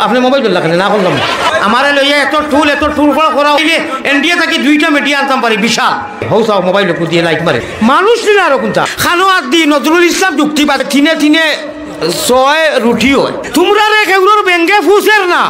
আপনি মোবাইল ধরলা কেন না করলাম আমার লইয়া এত টুল করা হইলে এনডিএ থাকি 2টা মিডিয়া আনতাম পারি বিশাল হৌসাও মোবাইল দিয়ে লাইট মারে মানুষ নিলে আরো কোনটা খানো আর দি নজরুল ইসলাম যুক্তি পারে থিনে ছয় রুটি হয় তোমরা রে কেউর ব্যাঙ্গে ফুসের না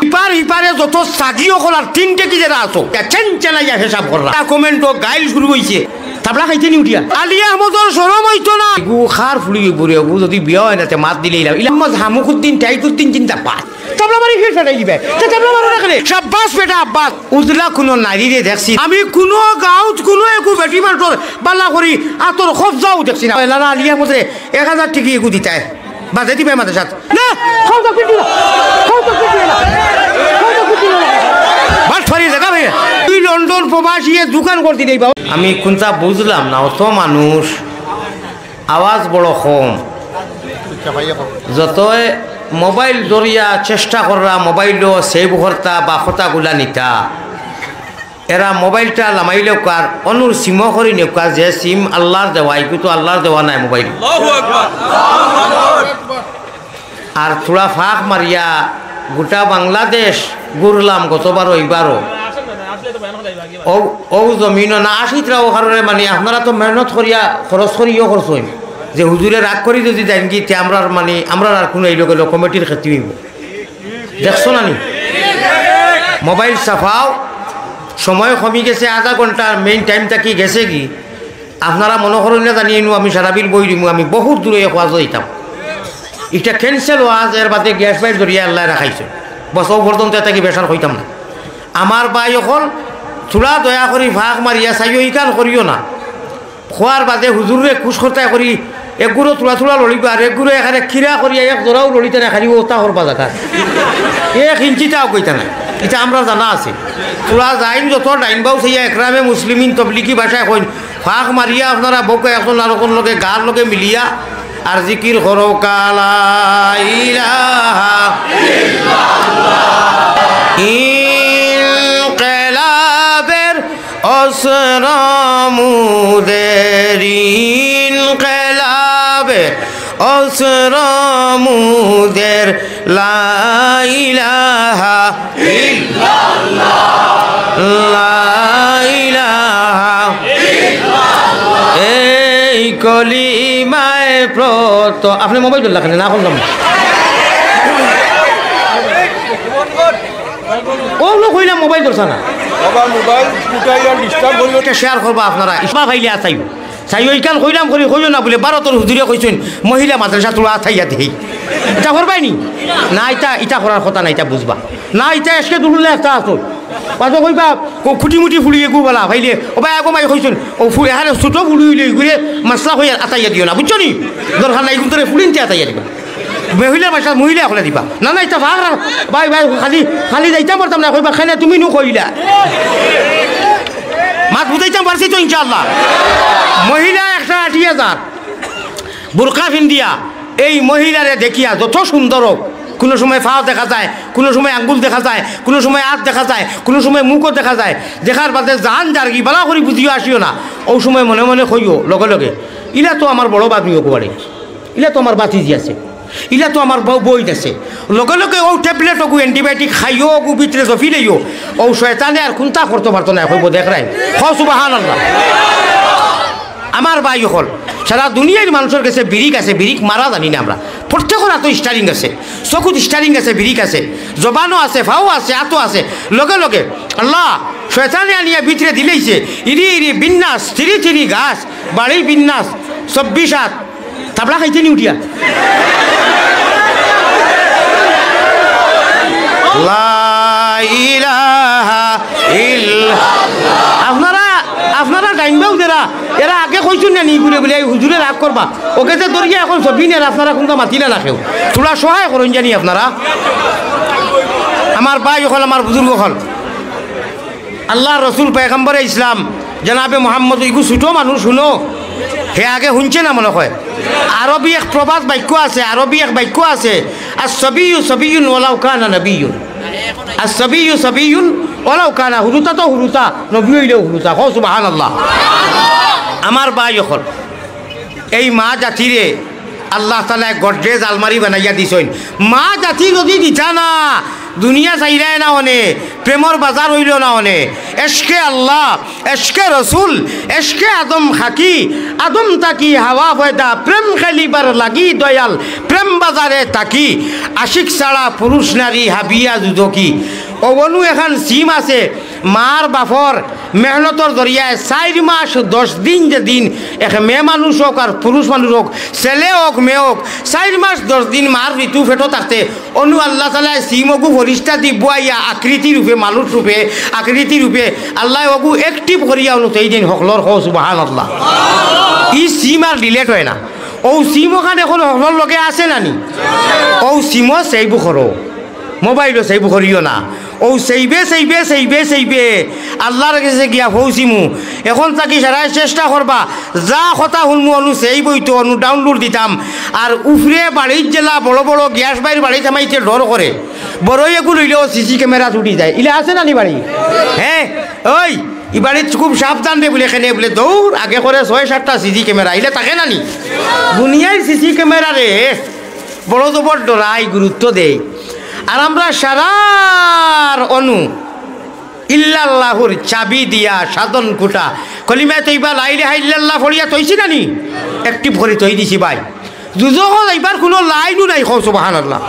ইপারে যত সাজিও কলার 3টে কি যারা আছো চেঞ্চেলাইয়া হিসাব কররা কমেন্ট গাইল শুরু হইছে তাবলা খাইতে নি উঠিয়া আলিয়া আহমদর শরম হইতো না গু খার ফুলি বুড়ি গু যদি বিয়া হয় না তে মাত দিলে ইলাম হামুকুদ্দিন টাইকুদ্দিন চিন্তা পাস তাবলা মারি ফির ফেটাই দিবে তে তাবলা মারো রাখলে শাবাশ বেটা আব্বাস উজলা কোনো নারী রে দেখছি আমি কোনো গাউত কোনো একু বেটি মারতর বালা করি আতর খফ যাও দেখছি না লালা আলিয়া আহমদ রে 1000 টাকা একু দিতায় বাজে দিবে আমাদের সাথে না খাওয়া পিটি না বাট ফারি দেখা ভাই তুই লন্ডন প্রবাসী দোকান করতে দেই বাবা আমি কোনটা বুঝলাম না অত মানুষ আওয়াজ বড় কম যতই মোবাইল দরিয়া চেষ্টা করা মোবাইলও সেভ করতা বা কথাগুলা নিতা এরা মোবাইলটা লামাইলেও কার অনুর সিমও করি নেওকা যে সিম আল্লাহর দেওয়া এগুলো তো আল্লাহর দেওয়া নাই মোবাইল আর থোড়া ফাঁক মারিয়া গোটা বাংলাদেশ ঘুরলাম গতবারও এইবারও ও জমিন না আসিতরাও কারণে মানে আপনারা তো মেহনত করিয়া খরচ করিও করছেন যে হুজুরে রাগ করি যদি যাই কি আমরা মানে আমরা আর কোনো এই লোক কমিটির ক্ষতি হইব দেখছো না নি মোবাইল সাফাও সময় কমি গেছে আধা ঘন্টার মেইন টাইমটা কি গেছে কি আপনারা মনে করেন না জানিয়ে আমি সারা বিল বই দিব আমি বহুত দূরে খোয়াজ হইতাম এটা ক্যান্সেল ওয়াজ এর বাদে গ্যাস বাইর ধরিয়া আল্লাহ রাখাইছে বছর পর্যন্ত এটা কি বেসার হইতাম না আমার ভাই এখন থোড়া দয়া করি ভাগ মারিয়া চাইও ইকান করিও না খোয়ার বাদে হুজুরে খুশ খরচা করি একগুড়ো থোড়া লড়িব আর একগুড়ো এখানে খিরা করিয়া এক জোড়াও লড়িতে না খালি ওটা করবা জায়গা 1 ইঞ্চিটাও কইতা না এটা আমরা জানা আছে তোরা যাইন যত ডাইনবাও সেইয়া একরামে মুসলিমিন তবলিকি ভাষায় কইন ফাঁক মারিয়া আপনারা বউকে এখন আর কোন লোকে গার লোকে মিলিয়া আর জিকির করো কালা ইলাহা ইল্লাল্লাহ ইনকিলাবের অসরামুদের ইনকিলাবের অসরামুদের লা ইলাহা ইল্লাল্লাহ লা ইলাহা ইল্লাল্লাহ এই কলিমায় প্রত আপনি মোবাইল ধরলা কেন না করলাম ও লোক হইলাম মোবাইল ধরছ না মোবাইল শেয়ার করবা আপনারা ইসবা ভাইলে আসাইব চাই ওইকান কইলাম করি কইও না বলে 12 হুজুরে কইছেন মহিলা মাদ্রাসা তোলা আথাইয়া দেই এটা করবাই নি না এটা করার কথা না এটা বুঝবা না এটা এসকে দুললে একটা আসো পাঁচ কইবা খুঁটি ফুলিয়ে গু বলা ভাইলে ও ভাই আগো মাই কইছেন ও ফুল এখানে ছোট ফুলিলে ঘুরে মশলা হয়ে আতাইয়া দিও না বুঝছো নি দরকার নাই কিন্তু ফুলিনতে আতাইয়া দিবা মহিলা মাসা মহিলা হলে দিবা না না এটা ভাগ ভাই খালি যাইতাম পারতাম না কইবা খানে তুমি নু কইলা মাত বুঝাইতাম পারছি তো ইনশাআল্লাহ মহিলা 180,000 বোরকা পিন্দিয়া এই মহিলারে দেখিয়া যত সুন্দর হোক কোনো সময় ফাও দেখা যায় কোনো সময় আঙ্গুল দেখা যায় কোনো সময় হাত দেখা যায় কোনো সময় মুখও দেখা যায় দেখার বাদে জান জার্গি বালা করে বুঝিও আসিও না ও সময় মনে মনে কইও লগে লগে ইলা তো আমার বড় বাদমিও কোয়ারে ইলা তো আমার বাতিজি আছে ইলা তো আমার বই আছে লগে লগে ও ট্যাবলেট ওগু অ্যান্টিবায়োটিক খাইও ওগু ভিতরে জফিলেইও ও শয়তানে আর কোনটা করতে পারতো না কইব দেখ রাই খাও সুবহানাল্লাহ আমার ভাই হল সারা দুনিয়ার মানুষের কাছে বিরিক আছে বিরিক মারা জানি না আমরা প্রত্যেকের হাতে স্টারিং আছে চকুত স্টারিং আছে বিরিক আছে জবানও আছে ফাও আছে হাতও আছে লগে লগে আল্লাহ শয়তানে আনিয়া ভিতরে দিলেইছে ইরি বিন্যাস থিরি গাছ বাড়ির বিন্যাস 24 হাত তাবলা খাইতে নি উঠিয়া লা ইলাহা ইল্লাল্লাহ আপনারা ডাইনবাও যারা এরা আগে কইছেন না নি ঘুরে বলে হুজুরে রাগ করবা ওকে যে দরিয়া এখন সবিনের আপনারা কোনটা মাতিলে না কেউ তোরা সহায় করুন জানি আপনারা আমার ভাই হল আমার বুজুর্গ হল আল্লাহ রসুল পয়গম্বরে ইসলাম জনাবে মোহাম্মদ ইগু ছোট মানুষ শুনো হে আগে শুনছে না মনে হয় আরবি এক প্রবাদ বাক্য আছে আরবি এক বাক্য আছে আর সবিয়ুন ওয়ালাউ কানা নবিয়ুন আর সবিয়ুন ওলাও কানা হুরুতা তো হুরুতা নবী হইলেও হুরুতা কও সুবহানাল্লাহ আমার ভাই হল এই মা জাতিরে আল্লাহ তাআলা গডরেজ আলমারি বানাইয়া দিছেন মা জাতি যদি দিতা না দুনিয়া চাইরায় না অনে প্রেমর বাজার হইল না অনে এশকে আল্লাহ এশকে রসুল এশকে আদম খাকি আদম তাকি হাওয়া পয়দা প্রেম খেলিবার লাগি দয়াল প্রেম বাজারে তাকি আশিক ছাড়া পুরুষ নারী হাবিয়া যুদকি অবনু এখন সিম আছে মার বাপর মেহনতর জরিয়ায় 4 মাস 10 দিন যে দিন এক মেয়ে মানুষ হোক আর পুরুষ মানুষ হোক ছেলে হোক মেয়ে হোক 4 মাস 10 দিন মার ঋতু ফেটো থাকতে অনু আল্লাহ তালা সিমকু ফরিস্তা দি বুয়াইয়া আকৃতি রূপে মানুষ রূপে আকৃতি রূপে আল্লাহ ওগু একটিভ করিয়া অনু সেই দিন হকলর হো সুবহানাল্লাহ ই সিম আর ডিলেট হয় না ও সিম ওখান এখন হকলর লগে আছে নানি ও সিমও সেইবু করো মোবাইলও সেইবু করিও না ও সেইবে আল্লাহর কাছে গিয়া ফৌসিমু এখন তাকে সারাই চেষ্টা করবা যা কথা শুনমু অনু সেই বইতো অনু ডাউনলোড দিতাম আর উফরে বাড়ির জেলা বড় বড় গ্যাস বাইর বাড়ি থামাইতে ডর করে বড়ই এগুলো লইলেও সিসি ক্যামেরা ছুটি যায় ইলে আছে নানি বাড়ি হ্যাঁ ওই ই বাড়ির খুব সাবধান রে বলে এখানে বলে দৌড় আগে করে 6-7টা সিসি ক্যামেরা ইলে থাকে নানি দুনিয়ার সিসি ক্যামেরা রে বড় জবর ডরাই গুরুত্ব দেয় আর আমরা সারার অনু ইল্লাল্লাহুর চাবি দিয়া সাধন কুটা কলিমায় তৈবা লাইলে হাইল্লাল্লাহ ফড়িয়া তৈছি নানি একটিভ করে তৈ দিছি ভাই যুজক এইবার কোনো লাইনও নাই কও সুবহানাল্লাহ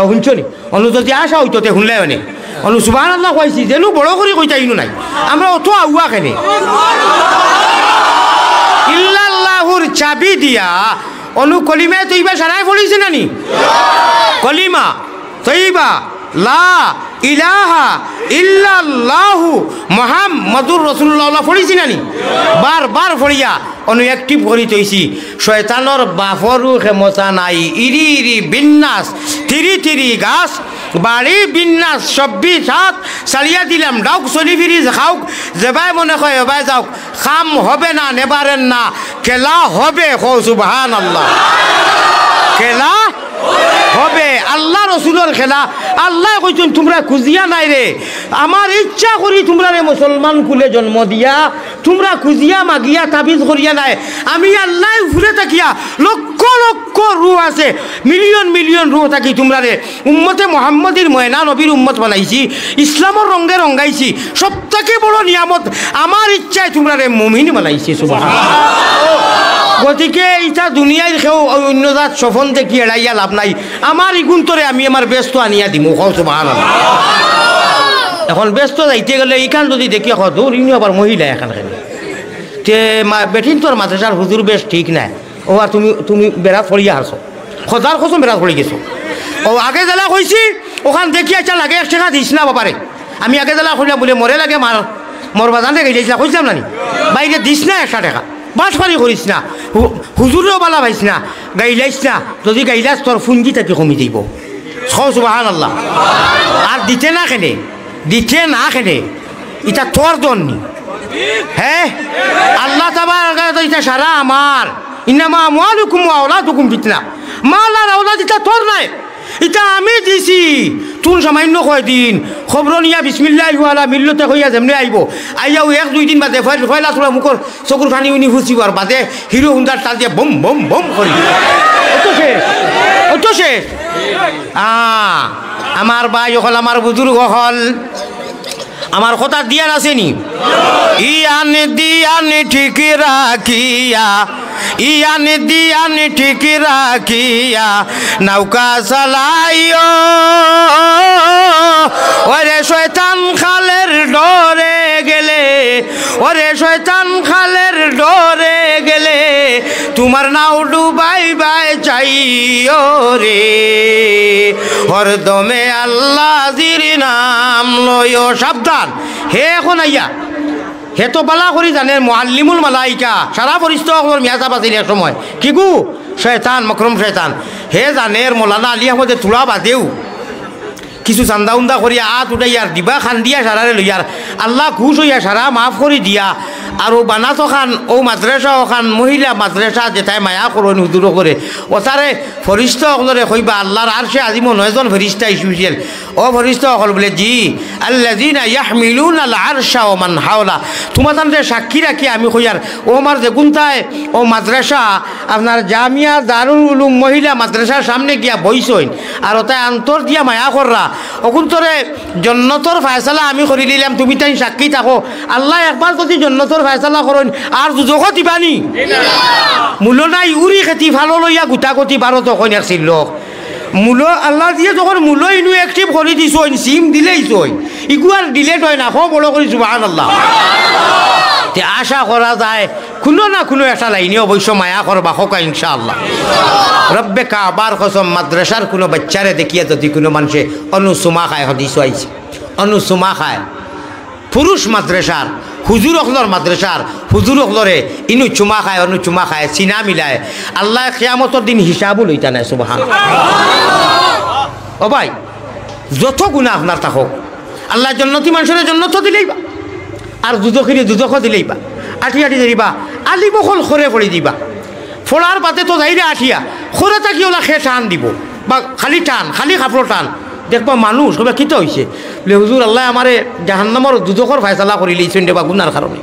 শুনছ নি অনু যদি আসা হইতো তে শুনলে মানে অনু সুবহানাল্লাহ কইছি যেন বড় করে কইতাইনো নাই আমরা অত আউয়া কেনে ইল্লাল্লাহুর চাবি দিয়া অনু কলিমায় তৈবা সারাই ফড়িছে নানি কলিমা তৈবা লা ইলাহা ইল্লাল্লাহু মুহাম্মাদুর রাসূলুল্লাহ পড়িছি নানি বারবার পড়িয়া অনু অ্যাক্টিভ করি তৈছি শয়তানর বাফরু ক্ষমতা নাই ইরি ইরি বিন্যাস তিরি গাছ বাড়ি বিন্যাস 26 হাত চালিয়া দিলাম ডাউক চলি ফিরি খাওক যেবাই মনে কয় এবাই যাওক খাম হবে না নেবারেন না খেলা হবে কও সুবহানাল্লাহ খেলা হবে আল্লাহ রসুলের খেলা আল্লাহ কইছেন তোমরা খুঁজিয়া নাই রে আমার ইচ্ছা করি তোমরা রে মুসলমান কুলে জন্ম দিয়া তোমরা খুঁজিয়া মাগিয়া তাবিজ করিয়া নাই আমি আল্লাহ ঘুরে থাকিয়া লক্ষ লক্ষ রূহ আছে মিলিয়ন রূহ থাকি তোমরা রে উম্মতে মোহাম্মদীর ময়না নবীর উম্মত বানাইছি ইসলামের রঙে রঙাইছি সবথেকে বড় নিয়ামত আমার ইচ্ছায় তোমরা রে মুমিন বানাইছি সুবহানাল্লাহ গতিকে এটা দুনিয়ায় কেউ অন্য জাত সফল দেখি এড়াইয়া লাভ নাই আমার ইগুন্তরে আমি আমার ব্যস্ত আনিয়া দিমু কও সুবহানাল্লাহ এখন ব্যস্ত যাইতে গেলে এইখান যদি দেখি দূর ইনি আবার মহিলা এখানখানে তে বেঠিন তোর মাদ্রাসার হুজুর বেশ ঠিক নাই ও আর তুমি বেড়াত ফড়িয়া হারছো খোদার কসম বেড়াত ফড়ি গেছো ও আগে জেলা কইছি ওখান দেখি আচ্ছা লাগে 1 টাকা দিস না বাবারে আমি আগে জেলা কইলা বলে মরে লাগে মোর বাজানে গেছিলা কইছিলাম নানি বাইরে দিস না 1 টাকা বাটপারি করিস না হুজুরেও বালা পাইস না গাইলাইস না যদি গাইলাস তোর ফুঞ্জি তাকে কমি দিব সুবহানাল্লাহ আর দিতে না কেনে এটা তোর দননি হ্যাঁ আল্লাহ তাবারক এটা সারা আমার ইন্নামা আমওয়ালুকুম ওয়া আওলাদুকুম ফিতনা মাল আর আওলাদ এটা তোর নাই এটা আমি দিছি তুন সামান্য কয়দিন খবর নিয়া বিসমিল্লাহি ওয়ালা মিল্লতে হইয়া যেমনি আইব আইয়াও 1-2 দিন বাদে ফয়লা তোরা মুখর চকুর পানি উনি ফুসিব আর বাদে হিরো হুন্দার তাল দিয়ে বম বম বম করি অত শেষ আমার ভাই হল আমার বুজুর্গ হল আমার কথা দিয়ান আসেনি দিয়ান ঠিক রাখিয়া দিয়ান ঠিক রাখিয়া নৌকা চালাইও ওরে শয়তান খালের ডরে গেলে তোমার নাও ডুবাই চাইও রে হরদমে আল্লাহর নাম লইও সাবধান হে এখন আইয়া হে তো বালা করি জানে মুআল্লিমুল মালাইকা সারা পরিস্থিতি মিয়াজা বাজিল এক সময় কি গু শয়তান মকরম শয়তান হে জানের মৌলানা আলী আহমদের তুলা বাদেও কিছু চান্দা উন্দা করিয়া আত উঠাইয়ার দিবা খান দিয়া সারারে লইয়ার আল্লাহ খুশ হইয়া সারা মাফ করি দিয়া আর ও বানাতো খান ও মাদ্রাসা ওখান মহিলা মাদ্রাসা যেটাই মায়া করেন হুজুর করে ও তারে ফরিস্তা সকলরে কইবা আল্লাহর আরশে আজিম 9 জন ফরিস্তা ইস্যুছিল ও ফরিস্তা সকল বলে জি আল্লাযিনা ইয়াহমিলুনা আল আরশা ওয়া মান হাওলা তোমাদের সাক্ষী রাখি আমি কইয়ার ও আমার যে গুনতায় ও মাদ্রাসা আপনার জামিয়া দারুল উলুম মহিলা মাদ্রাসার সামনে গিয়া বইছইন আর ওটাই অন্তর দিয়া মায়া কররা অকুন্তরে জন্নতর ফয়সালা আমি করি দিলাম তুমি তাই সাক্ষী থাকো আল্লাহ একবার যদি জন্নতর ফয়সালা করেন আর দুজকো দিবানি মূল নাই উড়ি খেতি ভালো লইয়া গুটাগুটি ভারত ওখানে আসছিল মূল আল্লাহ দিয়ে যখন মূল ইনু অ্যাক্টিভ করে দিছইন সিম দিলেই চই ইগু আর ডিলেট হয় না খুব বড় করে সুবহানাল্লাহ তে আশা করা যায় কোনো না কোনো একটা লাইনে অবশ্য মায়া করবা হোকা ইনশাআল্লাহ রব্বে কাবার কসম মাদ্রাসার কোনো বাচ্চারে দেখিয়া যদি কোনো মানুষে অনুসুমা খায় হদিস আইছে অনুসুমা খায় পুরুষ মাদ্রাসার হুজুর অখলর মাদ্রাসার হুজুর অখলরে ইনু চুমা খায় অনু চুমা খায় চিনা মিলায় আল্লাহ কিয়ামতের দিন হিসাবও লইতা নাই সুবহানাল্লাহ ও ভাই যত গুনাহ আপনার থাকুক আল্লাহ জন্নতি মানুষের জন্নত দিলেইবা আর দুদখিনী দুদখ দিলেইবা আঠি আঠি ধরিবা আলি বখল খরে পড়ি দিবা ফোড়ার পাতে তো যাইরে আঠিয়া খরে থাকি ওলা খে টান দিব বা খালি টান খালি কাপড় টান দেখবা মানুষ কবে কিতা হয়েছে বলে হুজুর আল্লাহ আমারে জাহান্নামর দুদখর ফয়সালা করে লইছেন দেবা গুনার কারণে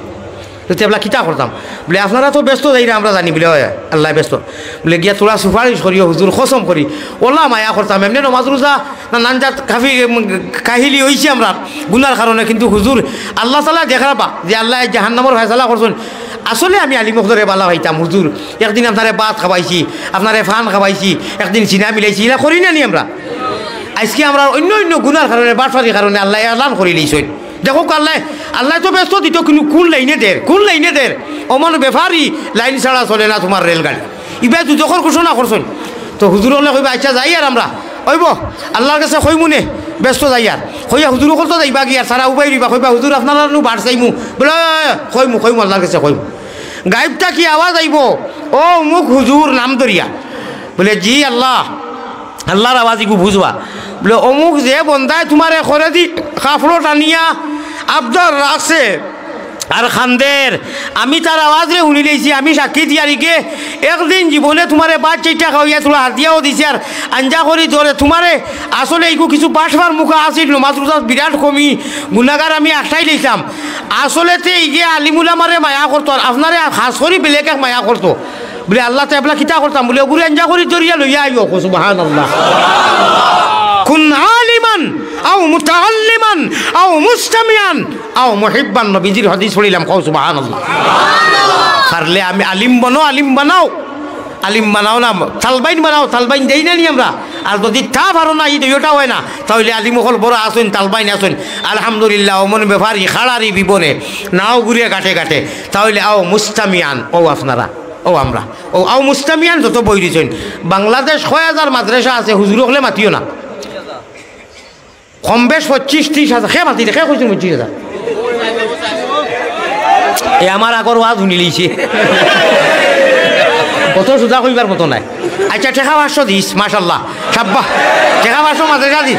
তেবলা কিতা করতাম বলে আপনারা তো ব্যস্ত যাইরে আমরা জানি বলে হয় আল্লাহ ব্যস্ত বলে গিয়া তোরা সুপারিশ করিও হুজুর খসম করি ওলা মায়া করতাম এমনি নমাজ রোজা না নানজাত কাহিলি হয়েছে আমরা গুনার কারণে কিন্তু হুজুর আল্লাহ তালা দেখাবা যে আল্লাহ জাহান্নামর ফয়সালা করছেন আসলে আমি আলিমুখদরে বালা হইতাম হুজুর একদিন আপনারে ভাত খাওয়াইছি আপনারে ফান খাওয়াইছি একদিন চিনা মিলাইছি এরা করি না নি আমরা আজকে আমরা অন্য অন্য গুনার কারণে বাটফারির কারণে আল্লাহ এলান করে লইছেন দেখো আল্লাহ আল্লাহ তো ব্যস্ত দিত কিন্তু কোন লাইনে দের অমন ব্যাপারই লাইন ছাড়া চলে না তোমার রেলগাড়ি ইবা দুদখর ঘোষণা করছেন তো হুজুর হলে কইবা আচ্ছা যাই আর আমরা ওইব আল্লাহর কাছে কইমুনে ব্যস্ত যাই আর কইয়া হুজুর কল তো যাইবা গিয়া সারা উবাই দিবা কইবা হুজুর আপনারা বাড় চাইমু বলে কইমু আল্লাহর কাছে কইমু গাইবটা কি আওয়াজ আইব ও মুখ হুজুর নাম দরিয়া বলে জি আল্লাহর আওয়াজ ইগু বুঝবা বলে অমুক যে বন্ধায় তোমারে করে দি কাপড় টানিয়া আবদার রাখছে আর খান্দের আমি তার আওয়াজে শুনি লইছি আমি সাক্ষী দিয়ারিকে একদিন জীবনে তোমারে বাদ চাইটা খাওয়াইয়া তোলা হাতিয়াও দিছে আর আঞ্জা করি ধরে তোমারে আসলে এইগু কিছু বাসবার মুখা আসিল নমাজ রোজা বিরাট কমি গুণাগার আমি আশাই লইতাম আসলেতে এই যে আলিমুলামারে মায়া করতো আর আপনারে খাস করি বেলেগ এক মায়া করতো বলে আল্লাহ তো এবলা কিতা করতাম বলে ওগুলো আঞ্জা করি ধরিয়া লইয়া আইও সুবহানাল্লাহ কুন আলিমান আও মুতাআল্লিমান আও মুস্তামিয়ান আও মুহিব্বান নবীজির হাদিস পড়িলাম কও সুবহানাল্লাহ পারলে আমি আলিম বানাও না তালবাইন দেই না নি আমরা আর যদি তা পারো না এই দুইটা হয় না তাহলে আলিম হল বড় আসুন তালবাইন আসুন আলহামদুলিল্লাহ অমন ব্যাপারি খাড়ারি বিবনে নাও ঘুরিয়ে গাঁটে তাহলে আও মুস্তামিয়ান ও আপনারা ও আমরা ও আও মুস্তামিয়ান যত বই দিছেন বাংলাদেশ ৬০০০ মাদ্রাসা আছে হুজুর হলে মাতিও না কম বেশ ২৫-৩০ হাজার খে মাতি দেখে কইছেন ২৫,০০০ এ আমার আগর ওয়াজ শুনি লইছে কত সোজা কইবার মতো নাই আচ্ছা টেকা ৫০০ দিস মাশাল্লাহ সাব্বাস টেকা ৫০০ মাদ্রাসা দিস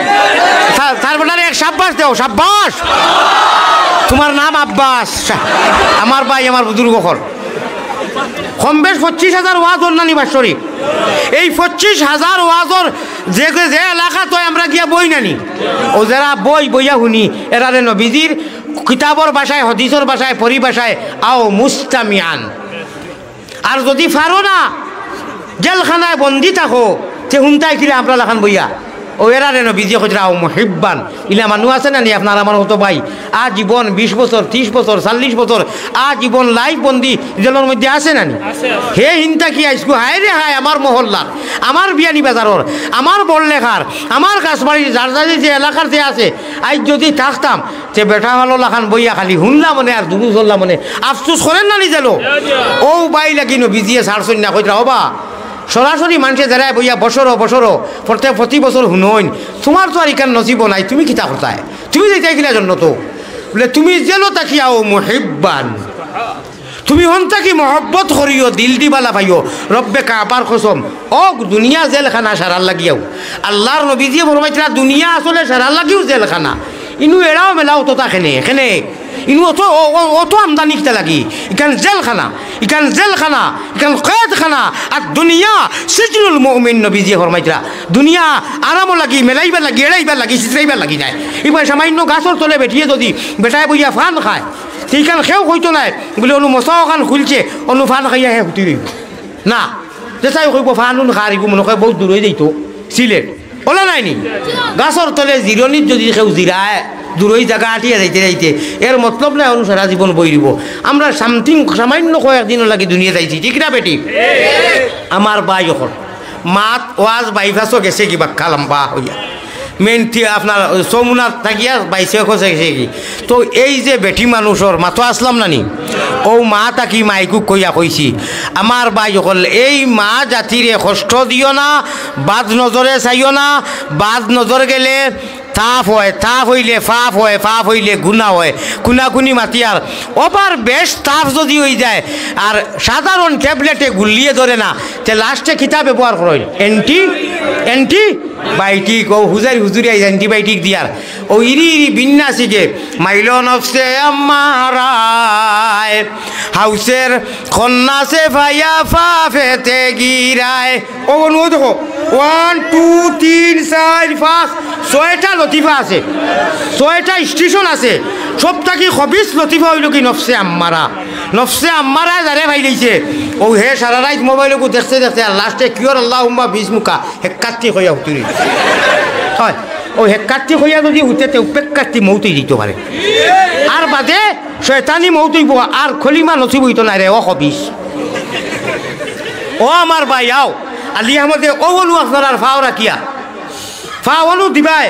তারপরে এক সাব্বাস দেও সাব্বাস তোমার নাম আব্বাস আমার ভাই আমার বুজুর্গ ঘর কম বেশ ২৫,০০০ ওয়াজ অন্যান্য বাৎসরিক এই ২৫,০০০ ওয়াজর যে এলাকা তো আমরা গিয়া বই নানি ও যারা বইয়া শুনি এরারে নবীজির কিতাবর ভাষায় হদিসর ভাষায় পরিভাষায় আও মুস্তামিয়ান আর যদি পারো না জেলখানায় বন্দি থাকো সে শুনতাই কিরে আমরা লাখান বইয়া ও এরারে নবীজি কইরা আও মুহিব্বান ইলা মানুষ আছে না নি আপনার আমার হতো ভাই আজীবন ২০ বছর ৩০ বছর ৪০ বছর আজীবন লাইফ বন্দি জেলের মধ্যে আছে না নি হে হিনতা কি আইসকু হায় রে হায় আমার মহল্লার আমার বিয়ানি বাজারর আমার বড়লেখার আমার কাছবাড়ির যার যে এলাকার যে আছে আজ যদি থাকতাম সে বেটা ভালো লাখান বইয়া খালি শুনলাম মনে আর দুরু চললাম মনে আফসোস করেন না নিজেলো ও বাই লাগি নবীজিয়ে ছাড়ছই না কইরা হবা সরাসরি মানুষে যারা বইয়া বছরও প্রতি বছর শুনইন তোমার তো আর ইকান নসিব নাই তুমি কিতা করতায় তুমি যেটাই কিনা জন্য তো বলে তুমি জেলো তাকিয়াও মুহিব্বান তুমি হন তাকি মহব্বত করিও দিল দিবালা ভাইও রব্বে কাবার কসম ও দুনিয়া জেলখানা সারার লাগিয়াও আল্লাহর নবীজিয়ে ফরমাইছিলা দুনিয়া আসলে সারার লাগিও জেলখানা ইনু এড়াও মেলাও তো তা খেনে ইনু অত আমদানি কিতা লাগি ইখান জেলখানা ইখান কয়েদখানা আর দুনিয়া সিজনুল মুমিন নবীজি ফরমাইতরা দুনিয়া আরাম লাগি মেলাইবার লাগি এড়াইবার লাগি চিত্রাইবার লাগি যায় এবার সামান্য গাছর তলে বেঠিয়ে যদি বেটায় বইয়া ফান খায় সেইখান সেও হইতো নাই বলে অনু মশাও খান খুলছে অনু ফান খাইয়া হে হুতি রইব না যেটাই কইব ফানুন খারিব মনে হয় বহুত দূর হয়ে যাইত সিলেট ওলা নাইনি গাছর তলে জিরনিত যদি কেউ জিরায় দূরই জায়গা আটিয়া যাইতে এর মতলব নাই অনু সারা জীবন বইরিব আমরা সামান্য কয়েকদিন লাগে দুনিয়া যাইছি ঠিক না বেটি আমার বাই এখন মাত ওয়াজ বাইফাসও গেছে কিবা কালাম্বা হইয়া মেন আপনার চমুনাত থাকিয়া বাইশে খসে গেছে কি তো এই যে বেটি মানুষের মাথা আসলাম নানি ও মা তাকি মাইকু কইয়া কইছি আমার বাই হল এই মা জাতিরে কষ্ট দিও না বাদ নজরে চাইও না বাদ নজর গেলে তাপ হয় তাপ হইলে ফাপ হয় ফাপ হইলে গুণা হয় কুনাকুনি মাতিয়ার ওবার বেশ তাপ যদি হয়ে যায় আর সাধারণ ট্যাবলেটে গুলিয়ে ধরে না তে লাস্টে খিতা ব্যবহার করেন অ্যান্টিবায়োটিক ও হুজুরি আইস অ্যান্টিবায়োটিক দিয়ার ও ইরি বিন্যাসিকে মাইল নফসে আমারায় হাউসের কন্যা সে ভাইয়া ফাফেতে গিরায় ও বলবো দেখো 1 2 3 4 5 6টা লতিফা আছে 6টা স্টেশন আছে সব থাকি খবিস লতিফা হইল কি নফসে আম্মারা যারে ভাই লইছে ও হে সারা রাত মোবাইলকু দেখতে আর লাস্টে কিয়র আল্লাহুম্মা বিসমুকা হেক্কাতি হইয়া হুতুরি হয় ও হেক্কাতি হইয়া যদি হুতেতে উপেক্কাতি মৌতই দিতে পারে আর বাদে শয়তানি মৌতই আর খলিমা নসিব হইতো না রে ও খবিস ও আমার ভাই আও আলি আহমদে ও বলু আপনার ফাও রাখিয়া ফাওয়ানো দিবাই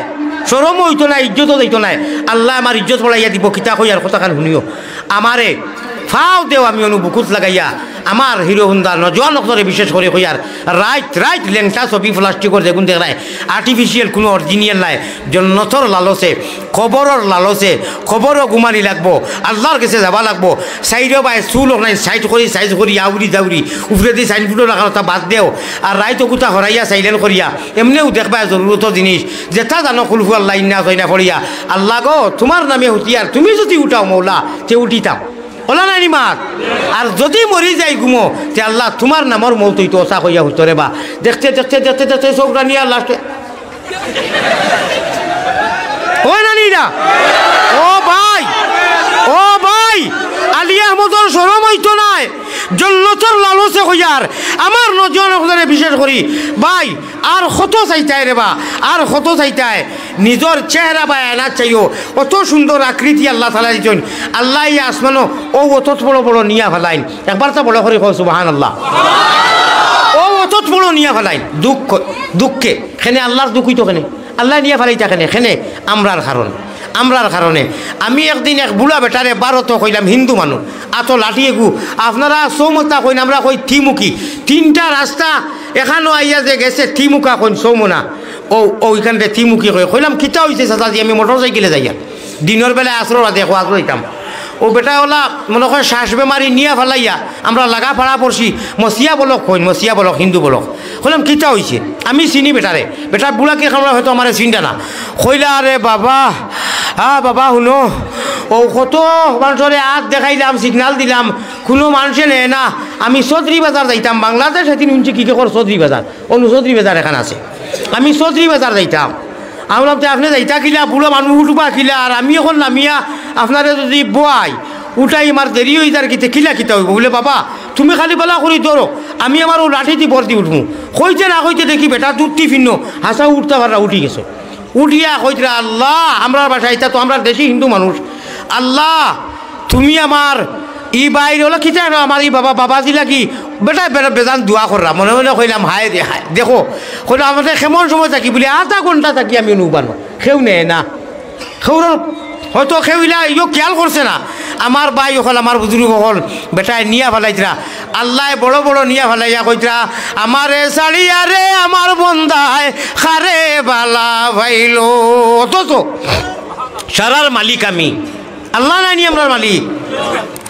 সরম হইতো না ইজ্জতও দিত নাই আল্লাহ আমার ইজ্জত বড়াইয়া দিব কিতা কইয়ার কথাখান শুনিও আমারে ফাও দেও আমি বুকুত লাগাইয়া আমার হিরো হুন্দা নজওয়ান নকরে বিশেষ করে কইয়ার রাইট লেংটা ছবি প্লাস্টিকর দেখুন দেখায় আর্টিফিশিয়াল কোনো অরিজিনাল নাই জন্নতর লালসে খবরের খবরও ঘুমানি লাগবো আল্লাহর কাছে যাবা লাগবো সাইডও বাই চুল নাই সাইড করি আউরি জাউরি উপরে দিয়ে সাইড ফুটো রাখার কথা বাদ দেও আর রাইতো কুতা হরাইয়া সাইলেন করিয়া এমনিও দেখবা জরুরত জিনিস যেটা জানো খুলফু আল্লাহ ইন্না কইনা ফরিয়া আল্লাহ গো তোমার নামে হুতিয়ার তুমি যদি উঠাও মৌলা তে উঠিতাম ওলা নাই মাত আর যদি মরি যাই ঘুমো তে আল্লাহ তোমার নামর মৌতই তো ওসা কইয়া হইতো রে বা দেখতে চোখটা নিয়ে লাস্টে ওই নানিরা ও ভাই আলী আহমদর শরম হইতো নাই জল্লতর লালসে কইয়ার আমার নজরে বিশেষ করি ভাই আর কত চাইতায় রে বা আর কত চাইতায় নিজের চেহারা বা এনা চাইও অত সুন্দর আকৃতি আল্লাহ তালা দিতেন আল্লাহ আসমানো ও অত বড় নিয়া ফেলাইন একবার তো বড় করে সুবহানাল্লাহ ও অত বড় নিয়া ফেলাইন দুঃখে খেনে আল্লাহর দুঃখ হইতো কেনে আল্লাহ নিয়া ফেলাইতা কেনে আমরার কারণে আমি একদিন এক বুড়া বেটারে বারত কইলাম হিন্দু মানুষ আতো লাঠিয়ে গু আপনারা সৌমতা কইন আমরা কই থিমুখী 3টা রাস্তা এখানো আইয়া যে গেছে থিমুখা কইন সৌমনা ওইখানটা থিমুখী কইলাম কিতা হয়েছে চাচাজি আমি মোটর সাইকেলে যাইয়া দিনের বেলায় আসরা দেখো আসর হইতাম ও বেটা ওলা মনে হয় শ্বাস বেমারি নিয়া ফেলাইয়া আমরা লাগা ফাড়া পড়ছি মসিয়া বলক হিন্দু বলক কইলাম কিতা হয়েছে আমি চিনি বেটার বুড়াকে খাবার হয়তো আমার চিন্তা না কইলা আরে বাবা শুনো ও কত মানুষরে হাত দেখাইলাম সিগনাল দিলাম কোনো মানুষে নেয় না আমি চৌধুরী বাজার যাইতাম বাংলাদেশ সেদিন শুনছি কি কর চৌধুরী বাজার চৌধুরী বাজার এখানে আছে আমি চৌধুরী বাজার যাইতাম আমরা তো আপনি যাইতা কিলা বুড়ো মানুষ উঠবা কিলা আর আমি এখন নামিয়া আপনারে যদি বয় উঠাই আমার দেরি হয়ে যার কিলা হইব বলে বাবা তুমি খালি বেলা করি ধরো আমি আমার ও লাঠি দি ভর্তি উঠবো কইতে না কইতে দেখি বেটা দুধটি ফিন্ন হাসা উঠতে পারা উঠি গেছে উঠিয়া কইতরা আল্লাহ আমরা বাসায় তো আমরা দেশি হিন্দু মানুষ আল্লাহ তুমি আমার বাইরে হলো কিতা আমার বাবাজি লাগি বেটা বেজান দোয়া কররা মনে কইলাম হায় রে হায় দেখো কইলাম আমাদের কেমন সময় থাকি বলে আধা ঘন্টা থাকি আমি নুবানো কেউ নেয় না হয়তো খেউলা ইও খেয়াল করছে না আমার বাই হল আমার বুজুর্গ হল বেটায় নিয়া ফেলাইতরা আল্লাহ বড় নিয়া ফেলাইয়া কইতরা আমারে সাড়িয়া রে আমার বন্দায় খারে বালা ভাইলো অথচ সারার মালিক আমি আল্লাহ নাই নি আমার মালিক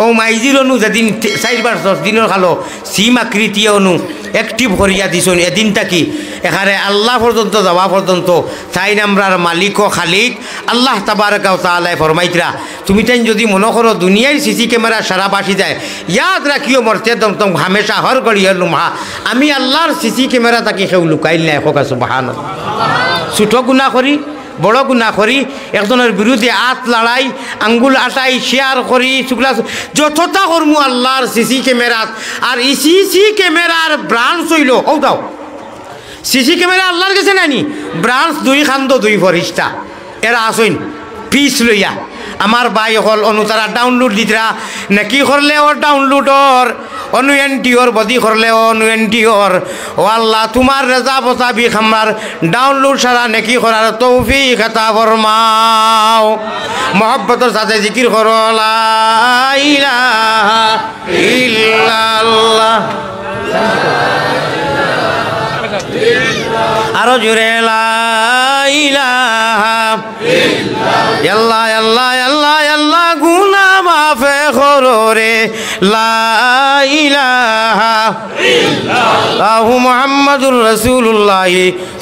ও মাইজির অনু যেদিন 4-5 দিনের খালো সিম আকৃতি অনু অ্যাক্টিভ করিয়া দিছুন এদিন থাকি এখানে আল্লাহ পর্যন্ত যাওয়া পর্যন্ত তাই নামরার মালিক ও খালিক আল্লাহ তাবারক ওয়া তাআলা ফরমাইতরা তুমি তাই যদি মনে করো দুনিয়ায় সিসি ক্যামেরা সারা বাসি যায় ইয়াদ রাখিও মরতে দম হামেশা হর গড়িয়ে লুমহা আমি আল্লাহর সিসি ক্যামেরা তাকে কেউ লুকাইল নাই হোক সুবহানাল্লাহ ছোট গুনাহ করি বড় গুনাহ করি একজনের বিরুদ্ধে আত লড়াই আঙ্গুল আটাই শেয়ার করি শুক্লা যতটা করমু আল্লাহর সিসি ক্যামেরাত আর এই সিসি ক্যামেরার ব্রাঞ্চ হইল ও দাও সিসি ক্যামেরা আল্লাহর কাছে নাইনি ব্রাঞ্চ 2 খান্দ 2 ফরিস্তা এরা আসইন পিস লইয়া আমার ভাই হল অনুতারা ডাউনলোড দিতরা নাকি করলে ওর ডাউনলোডর অনুএনটিওর বদি করলে অনুএনটিওর ও আল্লাহ তোমার রেজা বতাবি খামার ডাউনলোড সারা নাকি করার তৌফিক আতা ফরমাও মহব্বতের সাথে জিকির করো লা ইলাহা ইল্লাল্লাহ আরো জোরে লা ইলাহা ইল্লাল্লাহ আল্লাহ আল্লাহ আল্লাহ গুনাহ মাফে করো রে লা ইলাহা ইল্লাল্লাহু মুহাম্মাদুর রাসূলুল্লাহ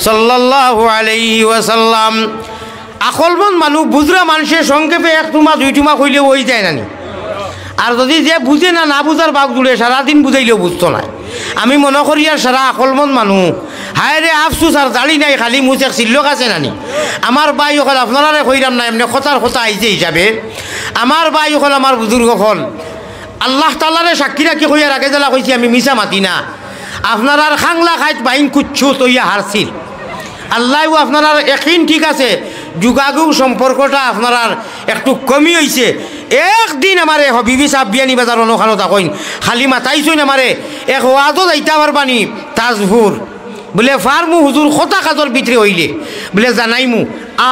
সাল্লাল্লাহু আলাইহি ওয়াসাল্লাম আকলমন মানুষ বুঝরা মানুষের সংক্ষেপে 1 টুমা 2 টুমা কইলে ওই যায় নানি আর যদি যে বুঝে না বুঝার বাপ জুড়ে সারাদিন বুঝাইলেও বুঝতো না আমি মনে করি আর সারা আকলমন মানুষ হায় রে আফসুস আর জালি নাই খালি মুছে সিল্লক আছে নানি আমার ভাই হল আপনারা কইরাম না এমনি কথার কথা আইছে হিসাবে আমার ভাই হল আমার বুজুর্গ হল আল্লাহ তাআলারে সাক্ষী রাখি কইয়ার আগে জ্বালা কইছি আমি মিছা মাতি না আপনারা খাংলা খাইত বাইন কুচ্ছু তৈয়া হারছিল আল্লাহও আপনারা একদিন ঠিক আছে যোগাযোগ সম্পর্কটা আপনারা একটু কমি হয়েছে একদিন আমারে হবিবি সাহ বিয়ানি বাজার অনুখানো থাকইন খালি মাতাইছইন আমারে এক ওয়াজও যাইতে পারবানি তাজপুর বলে ফার্মু হুজুর কথা কাজর ভিতরে হইলে বলে জানাইমু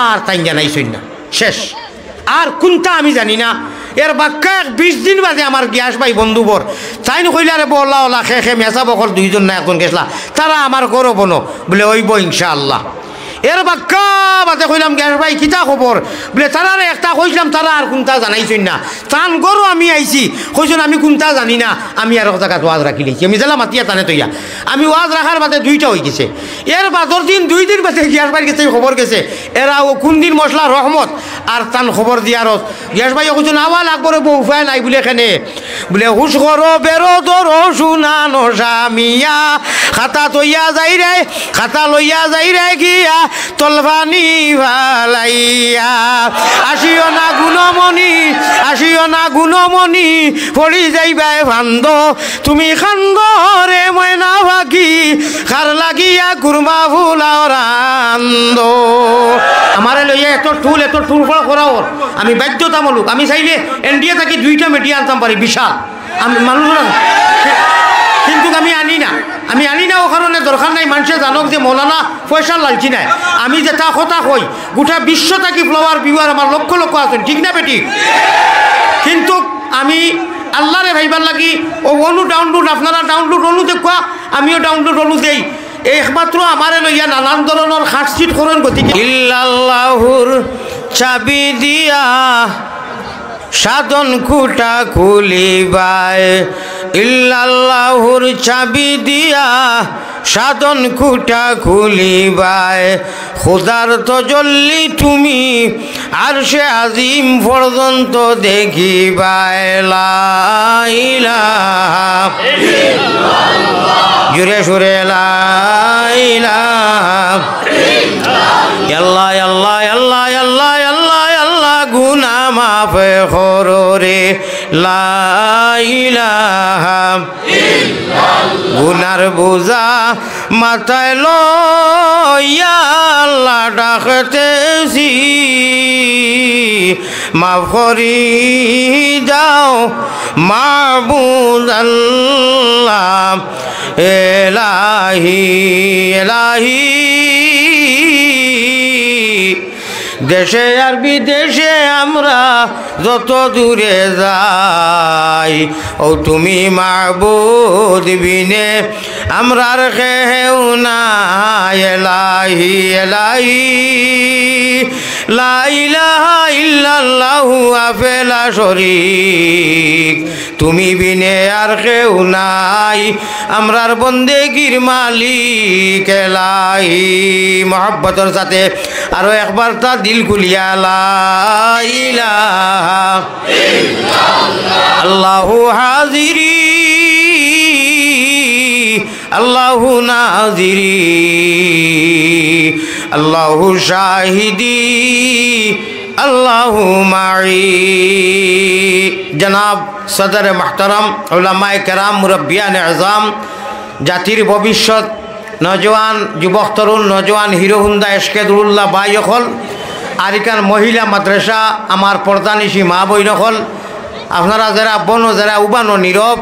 আর তাই জানাইছইন না শেষ আর কোনটা আমি জানি না এর বাক্কা 20 দিন বাদে আমার গ্যাস ভাই বন্ধুবর তাই কইলে আরে বলা ওলা খে মেসা বকল 2 জন না একজন গেছলা তারা আমার করো বনো বলে ওইব ইনশাআল্লাহ এর বাক্কা বাদে কইলাম গ্যাস ভাই কিতা খবর বলে তারা একটা কইলাম তারা আর কোনটা জানাইছইন না তান গরো আমি আইছি কইছন আমি কোনটা জানি না আমি আর জায়গাত ওয়াজ রাখি লইছি আমি জেলা মাতিয়া টানে তৈয়া আমি ওয়াজ রাখার বাদে 2টা হয়ে গেছে এর বাদর দিন 2 দিন বাদে গ্যাস ভাই গেছে খবর গেছে এরা ও কোন দিন মশলা রহমত আর তান খবর দিয়ারত গ্যাস ভাই কইছন আওয়াল আকবরে বউ উপায় নাই বলে এখানে বলে হুশ করো বেরো ধরো শুনানো স্বামিয়া খাতা তৈয়া যাই রে খাতা লইয়া যাই রে গিয়া তলভানি ভালাইয়া আসিও না গুণমণি পড়ি যাইবাই ভান্দ তুমি খান্দ রে ময়না ভাগি খার লাগিয়া কুরমা ফুলাও রান্দ আমারে লইয়া এত টুল ফল করাও আমি বাধ্যতামূলক আমি চাইলে এনডিএ থাকি 2টা মিডিয়া আনতাম পারি বিশাল আমি মানুষ কিন্তু আমি আনি না ও কারণে দরকার নাই মানুষে জানক যে মৌলানা পয়সা লালছি নাই আমি যেটা কথা কই গোটা বিশ্ব থাকি ফ্লাওয়ার ভিউয়ার আমার লক্ষ লক্ষ আছেন ঠিক না বেটি কিন্তু আমি আল্লাহরে ভাইবার লাগি ও অনু ডাউনলোড আপনারা ডাউনলোড অনু দেখুয়া আমিও ডাউনলোড অনু দেই একমাত্র আমারে লইয়া নানান ধরনের খাটছিট করেন গতিকে ইল্লাল্লাহুর চাবি দিয়া সাধন খুঁটা খুলিবাই ইল্লাল্লাহুর চাবি দিয়া সাধন খুঁটা খুলিবাই খোদার তজল্লি তুমি আরশে আজিম পর্যন্ত দেখিবাই লা ইলাহা ইল্লাল্লাহ জুরে সুরে লা ইলাহা ইল্লাল্লাহ আল্লাহ আল্লাহ আল্লাহ আল্লাহ আল্লাহ গুনাহ মাফ করো রে লা ইলাহা ইল্লাল্লাহ গুনার বোঝা মাথায় লইয়া আল্লাহ ডাকতেছি মাফ করি দাও মাবুদ আল্লাহ এলাহি এলাহি দেশে আর বিদেশে আমরা যত দূরে যাই ও তুমি মাবুদ বিনে আমরার কেউ না এলাহি এলাহি লা ইলাহা ইল্লাল্লাহু আফেলা শরীক তুমি বিনে আর কেউ নাই আমরার বন্দেগীর মালিক এলাই মোহাব্বতের সাথে আরো একবার তা দিল খুলিয়া লা ইলাহা ইল্লাল্লাহ আল্লাহু হাজিরি আল্লাহু নাজিরি আল্লাহু শাহিদি আল্লাহু মাই। জনাব সদর মোহতারাম উলামায়ে কেরাম মুরব্বিয়ান আযম জাতির ভবিষ্যৎ নজওয়ান যুবক তরুণ নজওয়ান হিরো হুন্দা এশকেদুল্লাহ ভাই হল আরিকান মহিলা মাদ্রাসা আমার পর্দানিশী মা বই নকল আপনারা যারা বন যারা উবানো নীরব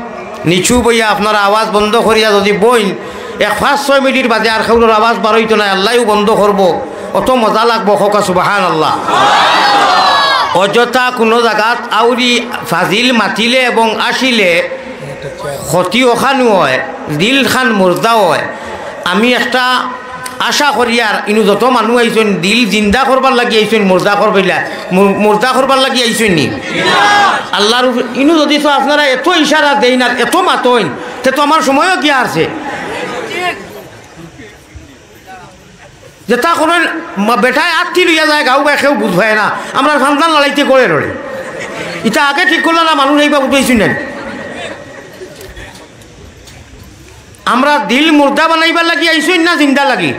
নিচু বইয়া আপনারা আওয়াজ বন্ধ করিয়া যদি বইন 5-6 মিনিট বাদে আর খাউনোর আওয়াজ বারইতো না আল্লাহও বন্ধ করবো অত মজা লাগবো খোকা সুবহানাল্লাহ। অযথা কোনো জায়গাত আউরি ফাজিল মাতিলে এবং আসিলে ক্ষতি ওখানো হয় দিল খান মুর্দা হয়। আমি একটা আশা করি আর ইনু যত মানুষ আইসেন দিল জিন্দা করবার লাগি আইসেন মুর্দা করবার লাগি আইসেন নি আল্লাহর ইনু যদি তো আপনারা এত ইশারা দেই না এত মাতইন তে তো আমার সময়ও কি আছে যেটা করেন বেটায় আত্মি লইয়া যায় গাও বা কেউ বুঝবায় না আমরা সন্তান লড়াইতে করে রড়ে এটা আগে ঠিক করলো না মানুষ এইবার বুঝাইছি নেন আমরা দিল মুর্দা বানাইবার লাগি আইসই না জিন্দা লাগি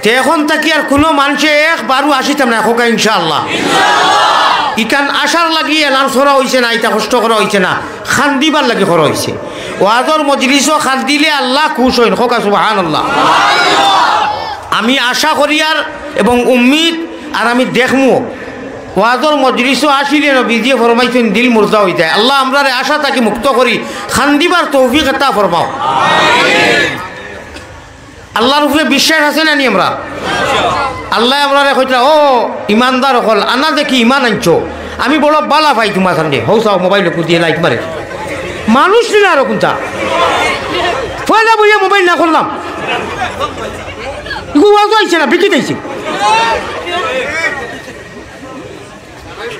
তে এখন তাকি আর কোনো মানুষে একবারও আসিতাম না খোকা ইনশাআল্লাহ ইকান আশার লাগি এলান করা হয়েছে না এটা কষ্ট করা হয়েছে না খান দিবার লাগি করা হয়েছে ওয়াজর মজলিসও খান দিলে আল্লাহ খুশ হইন খোকা সুবহানাল্লাহ। আমি আশা করি আর এবং উম্মিদ আর আমি দেখমু ওয়াজর মজলিসও আসিলে নবীজি ফরমাইছেন দিল মুর্দা হয়ে যায় আল্লাহ আমরা আশা তাকে মুক্ত করি খান দিবার তৌফিক আতা ফরমাও আল্লাহর উপরে বিশ্বাস আছে না নি আমরা আল্লাহ আমরা কইলা ও ইমানদার হল আনা দেখি ইমান আনছো আমি বড় বালা ভাই তোমার সঙ্গে হৌ চাও মোবাইলে কুদিয়ে লাইট মারে মানুষ নিলে আরো কোনটা পয়লা বইয়া মোবাইল না করলাম ওয়াজ আইছে না বিকি দিয়েছি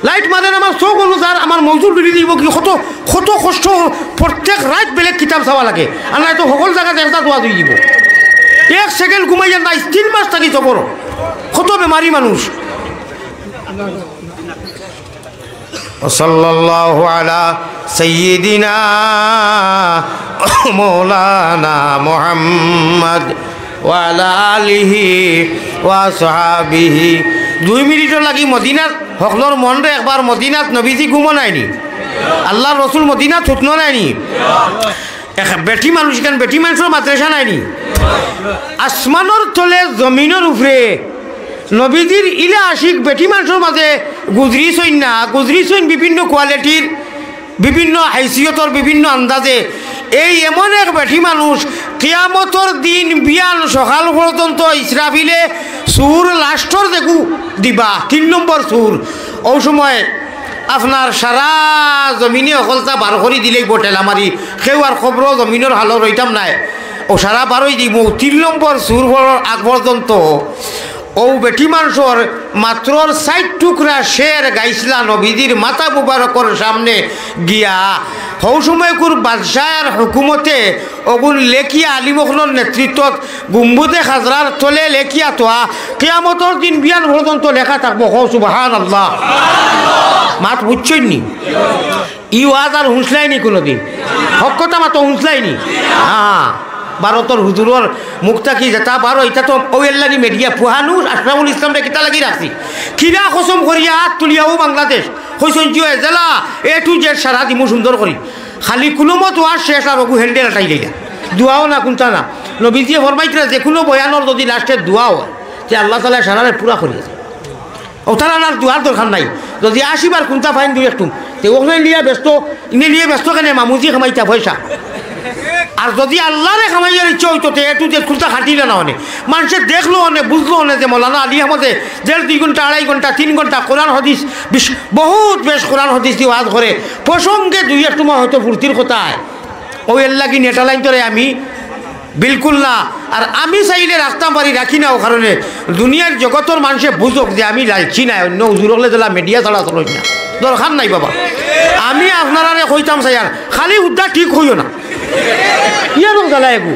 লাইট মারেন আমার চোখ অনুযার আমার মজুর বেরিয়ে দিব কি কত কত কষ্ট প্রত্যেক রাত বেলেগ কিতাব চাওয়া লাগে আর না তো সকল জায়গাতে একটা দোয়া দিয়ে দিব 1 সেকেন্ড ঘুমাইয়া নাই 3 মাস থাকি চবর কত বেমারি মানুষ। সাল্লাল্লাহু আলা সাইয়্যিদিনা মাওলানা মুহাম্মদ ওয়া আলা আলিহি ওয়া সাহাবিহি 2 মিনিটও লাগি মদিনার হকলর মনরে একবার মদিনাত নবীজি ঘুমো নাইনি আল্লাহ রসুল মদিনাত থুতনো নাইনি বেটি মানুষ কেন বেটি মানুষের মাদ্রাসা নাইনি আসমানোর তলে জমিনের উপরে নবীজির ইলা আশিক বেটি মানুষের মাঝে গুজরিছইন না গুজরিছইন বিভিন্ন কোয়ালিটির বিভিন্ন হাইসিয়তর বিভিন্ন আন্দাজে এই এমন এক বেটি মানুষ কিয়ামতর দিন বিয়ান সকাল পর্যন্ত ইসরাফিলে সুর লাস্টর দেখু দিবা 3 নম্বর সুর ও সময় আপনার সারা জমিনে অকলতা বার করে দিলেই বটেল আমারি কেউ আর খবর জমিনের হালো রইতাম নাই ও সারা বারোই দিব 3 নম্বর সুর আগ পর্যন্ত ও বেটি মানুষের মাত্র 60 টুকরা শের গাইছিলা নবীজির মাথা মুবারকর সামনে গিয়া হৌ সময় কুর বাদশাহের হুকুমতে ওগুন লেখিয়া আলিমখনের নেতৃত্বত গুম্বুদে খাজরার তলে লেখিয়া তোয়া কিয়ামতর দিন বিয়ান পর্যন্ত লেখা থাকবো হৌ সুবহানাল্লাহ মাত বুঝছইনি ই ওয়াজ আর হুঁসলাইনি কোনোদিন হক কথা মাতো হুঁসলাইনি হ্যাঁ ভারতের হুজুরের মুখটা কি যেটা বারো এটা তো ওয়েল্লানি মেডিয়া পুহানু আশরাফুল ইসলামরে কিতা লাগি রাখছি কিরা কসম করিয়া হাত তুলিয়াও বাংলাদেশ হইসন জিও জেলা A to Z সারা দিমু সুন্দর করি খালি কুলমত ওয়ার শেষ আর ওগু হ্যান্ডেল আটাই দিলা দোয়াও না কোনটা না নবীজি ফরমাইতরা যে কোনো বয়ানর যদি লাস্টে দোয়াও যে আল্লাহ তাআলা সারারে পুরা করিয়েছে ও তারা আর দোয়ার দরকার নাই যদি আসিবার কোনটা ফাইন দুই একটু তে ওখানে নিয়ে ব্যস্ত ইনে নিয়ে ব্যস্ত কেন মামুজি খামাইতা পয়সা আর যদি আল্লাহরে খামাইয়ার ইচ্ছা হইতো তো একটু যে খুলতা খাটিলে না অনেক মানুষের দেখলো অনেক বুঝলো অনেক যে মৌলানা আলী আহমদে 1.5 ঘন্টা 2.5 ঘন্টা 3 ঘন্টা কোরআন হাদিস বহুত বেশ কোরআন হাদিস দিয়ে ওয়াজ করে প্রসঙ্গে 2 একটু হয়তো ফুর্তির কথায় ওই এল্লা কি নেটা লাইন করে আমি বিলকুল না। আর আমি চাইলে রাখতাম পারি, রাখি না। ও কারণে দুনিয়ার জগতের মানুষে বুঝক যে আমি লাইছি না, অন্য হুজুর হলে দিলা মিডিয়া ছাড়া চলই না, দরকার নাই বাবা। আমি আপনারা কইতাম চাই আর খালি উদ্যা ঠিক হইও না, ইয়ারও জ্বালা একু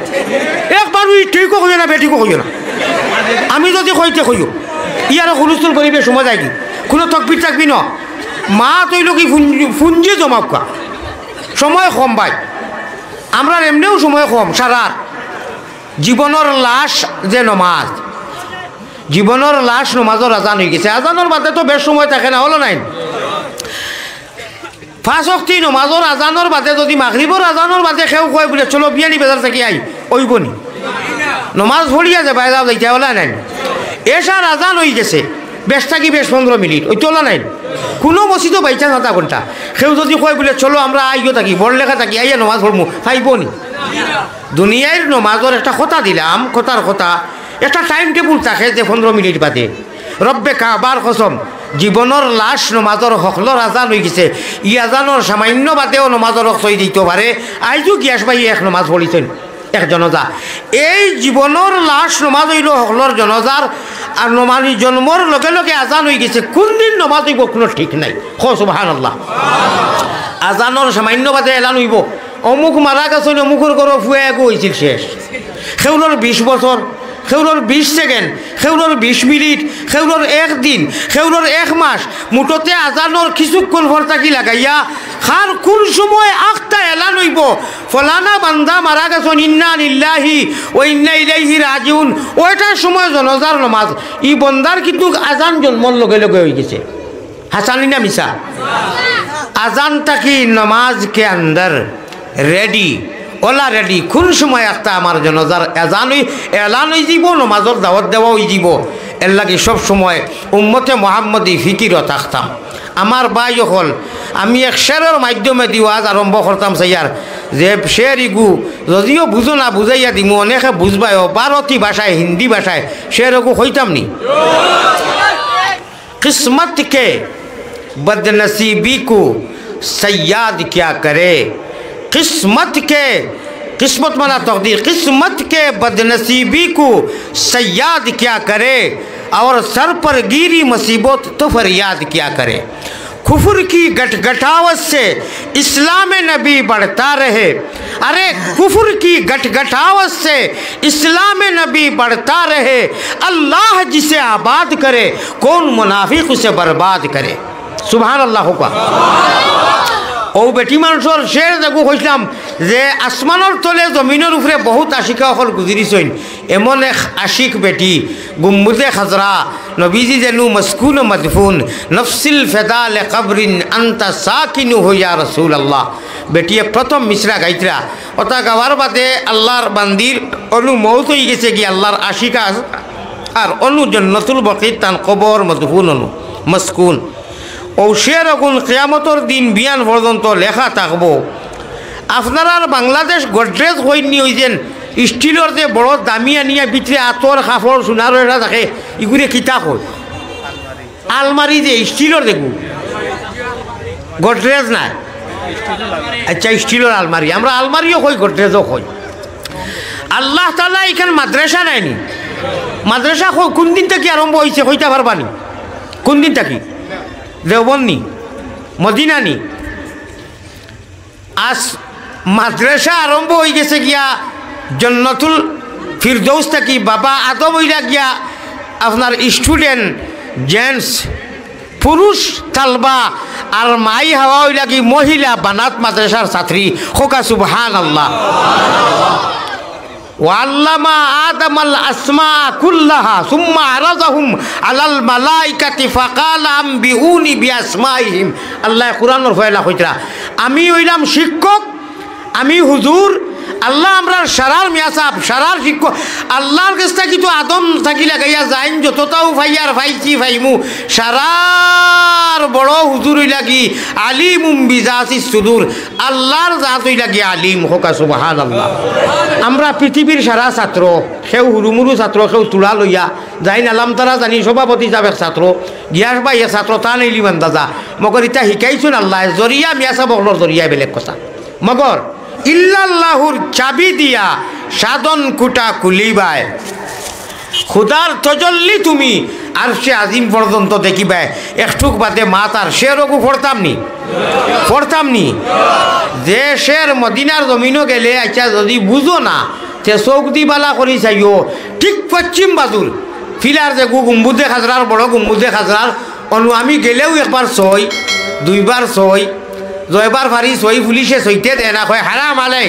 একবার ঠিকও হইও না, বেঠিকও হইও না। আমি যদি কইতে কইও ইয়ারও হুলস্থুল করিবে সময় যায় কি, কোনো তকবির থাকবি ন, মা তৈল কি ফুঞ্জি জমাব কা, সময় কম ভাই, আমরা এমনিও সময় কম। সারা জীবনের লাশ যে নমাজ, জীবনের লাশ নমাজের আজান হয়ে গেছে। আজানের বাদে তো বেশ সময় থাকে না, হলো নাই? 5 ওয়াক্ত নমাজের আজানের বাদে যদি মাগরিবের আজানের বাদে কেউ কয় বলে চলো বিয়ানি বাজার থেকে আই, ওইবনি নমাজ ভরিয়া যে বাইরে যাইতে হলা নাই। এসার আজান হয়ে গেছে, বেশ থাকি বেশ 15 মিনিট, ওই তোলা নাই। কোনো মসজিদও বাইচা 7 ঘন্টা, কেউ যদি কয় বলে চলো আমরা আইও থাকি, বড় লেখা থাকি, আইয়া নমাজ পড়মু, পাইবনি। দুনিয়ার নমাজের একটা কথা দিলাম, কথার কথা একটা টাইম টেবুল থাকে যে 15 মিনিট বাদে। রব্বে কাবার কসম, জীবনের লাশ নমাজর হকলর আজান হয়ে গেছে, ই আজানোর সামান্য বাদেও নমাজর হক হয়ে দিতে পারে। আইজু গিয়াস ভাই এক নমাজ পড়িছেন, এক জনজা। এই জীবনের লাশ নমাজ হইল হকলর জনজার, আর নমাজ জন্মর লগে লগে আজান হয়ে গেছে। কোন দিন নমাজ হইব কোনো ঠিক নাই। সুবহানাল্লাহ। আজানোর সামান্য বাদে এলান হইব অমুক মারা গেছেন, অমুকের ঘর ফুয়ে একু হয়েছিল শেষ। সেগুলোর 20 বছর, সেগুলোর 20 সেকেন্ড, সেগুলোর 20 মিনিট, সেগুলোর 1 দিন, সেগুলোর 1 মাস, মুঠতে আজানোর কিছুক্ষণ ভর থাকি লাগাইয়া খার কোন সময় আখটা এলান হইব ফলানা বান্দা মারা গেছেন, ইন্না লিল্লাহি ওয়া ইন্না ইলাইহি রাজিউন, ওইটার সময় জনজার নমাজ। ই বন্দার কিন্তু আজান জন্মর লগে লগে হয়ে গেছে। হাসানি না মিশা? আজান তাকি নমাজ কে আন্দর রেডি, ওলা রেডি। কোন সময় একটা আমার জনজার এলান হয়ে যাব, নমাজর দাওয়াত দেওয়া হয়ে যাব। এর লাগে সব সময় উম্মতে মোহাম্মদী ফিকির থাকতাম। আমার ভাই হল আমি এক শেরের মাধ্যমে দিও আজ আরম্ভ করতাম চাইয়ার, যে শের ইগু যদিও বুঝো না বুঝাইয়া দিমু, অনেকে বুঝবাই ভারতী ভাষায়, হিন্দি ভাষায় শের এগু হইতাম নি। কিসমত কে बदनसीबी को सयाद क्या करे, किस्मत के, किस्मत माना तकदीर, किस्मत के बदनसीबी को सयाद क्या करे, और सर पर गिरी मुसीबत तो फरियाद क्या करे। कुफर की गटगटावत से इस्लाम नबी बढ़ता रहे, अरे कुफर की गटगटावत से इस्लाम नबी बढ़ता रहे, अल्लाह जिसे आबाद करे कौन मुनाफिक उसे बर्बाद करे। সুবহানাল্লাহ। ও বেটি মানুষের শের দেখো কইলাম যে আসমানের তলে জমিনের উপরে বহুত আশিকা অকল গুজরিছেন। এমন এক আশিক বেটি গুম্বুদে খাজরা, নবীজি যেনু মসকুন মদফুন, নফসিল ফেদা লে কবরিন আন্তা সাকিনু হইয়া রাসূলুল্লাহ। বেটিয়ে প্রথম মিশ্রা গাইতরা, ওটা গাওয়ার বাদে আল্লাহর বান্দির অনু মৌত হয়ে গেছে কি আল্লাহর আশিকা, আর অনু জান্নাতুল বাকির তান কবর মদফুন অনু মসকুন। ও সেরকম কিয়ামতের দিন বিয়ান পর্যন্ত লেখা থাকবো। আপনারা বাংলাদেশ গোদরেজ হইনি হইছেন স্টিলের যে বড় দামিয়া নিয়ে ভিতরে আতর কাপড় সোনার এটা থাকে, এগুলি কিতা হয় আলমারি যে স্টিলের দেখু, গোদরেজ নাই। আচ্ছা স্টিলের আলমারি, আমরা আলমারিও কই গোদরেজও কই। আল্লাহ তাআলা এখানে মাদ্রাসা নাইনি, মাদ্রাসা কোন দিন থেকে আরম্ভ হয়েছে কইতে পারবানি? কোন দিন থেকে? দেওবন্দি মদিনানি। আজ মাদ্রাসা আরম্ভ হয়ে গেছে গিয়া জান্নাতুল ফিরদৌস থাকি বাবা আদম হইলা গিয়া আপনার স্টুডেন্ট জেন্টস পুরুষ তালবা, আর মাই হাওয়া হইলা কি মহিলা বানাত মাদ্রাসার ছাত্রী। খোকা সুবহানাল্লাহ। ওয়াল্লামা আদামাল আসমা কুল্লাহা সুম্মা আরাযাহুম আলাল মালাইকাতি ফাকালা আম্বিউনি বিআসমাইহিম। আল্লাহ কুরআনের ফয়লা কইতরা, আমি হইলাম শিক্ষক, আমি হুজুর, আল্লাহ আমরা সারার মিয়াসাব, সারার শিক্ষক। আল্লাহর কাছে কিন্তু আদম থাকি লাগাইয়া যাইন যতটাও ফাইয়ার ফাইছি ফাইমু, সারার বড় হুজুর হইলা কি আলিমুম বিজাতি সুদূর, আল্লাহর জাত হইলা কি আলিম। হোকা সুবহানাল্লাহ। আমরা পৃথিবীর সারা ছাত্র, সেও হুরুমুরু ছাত্র, সেও তুলা লইয়া যাইন আলাম তারা জানি সভাপতি যাব এক ছাত্র, গিয়াস বা ইয়ে ছাত্র তা নেইলি বান্দাজা মগর ইটা শিকাইছুন আল্লাহ জরিয়া মিয়াসা বকলর জরিয়া বেলেগ কথা। মগর ইল্লাল্লাহুর চাবি দিয়া সাধন কুটা কুলিবায় খুদার তজল্লি তুমি আর সে আজিম পর্যন্ত দেখিবায় একটুক বাদে মা তার সে রঘু পড়তাম নি যে শের মদিনার জমিনও গেলে আচ্ছা যদি বুঝো না সে চৌকদিবালা করি চাইও ঠিক পশ্চিম বাজুর ফিলার যে গুম্বুদে খাজরার বড় গুম্বুদে খাজরার অনু আমি গেলেও একবার ছয় দুইবার ছয় জয়বার ফারি ছয় পুলিশে ছইতে দেয় না কয় হারাম আলাই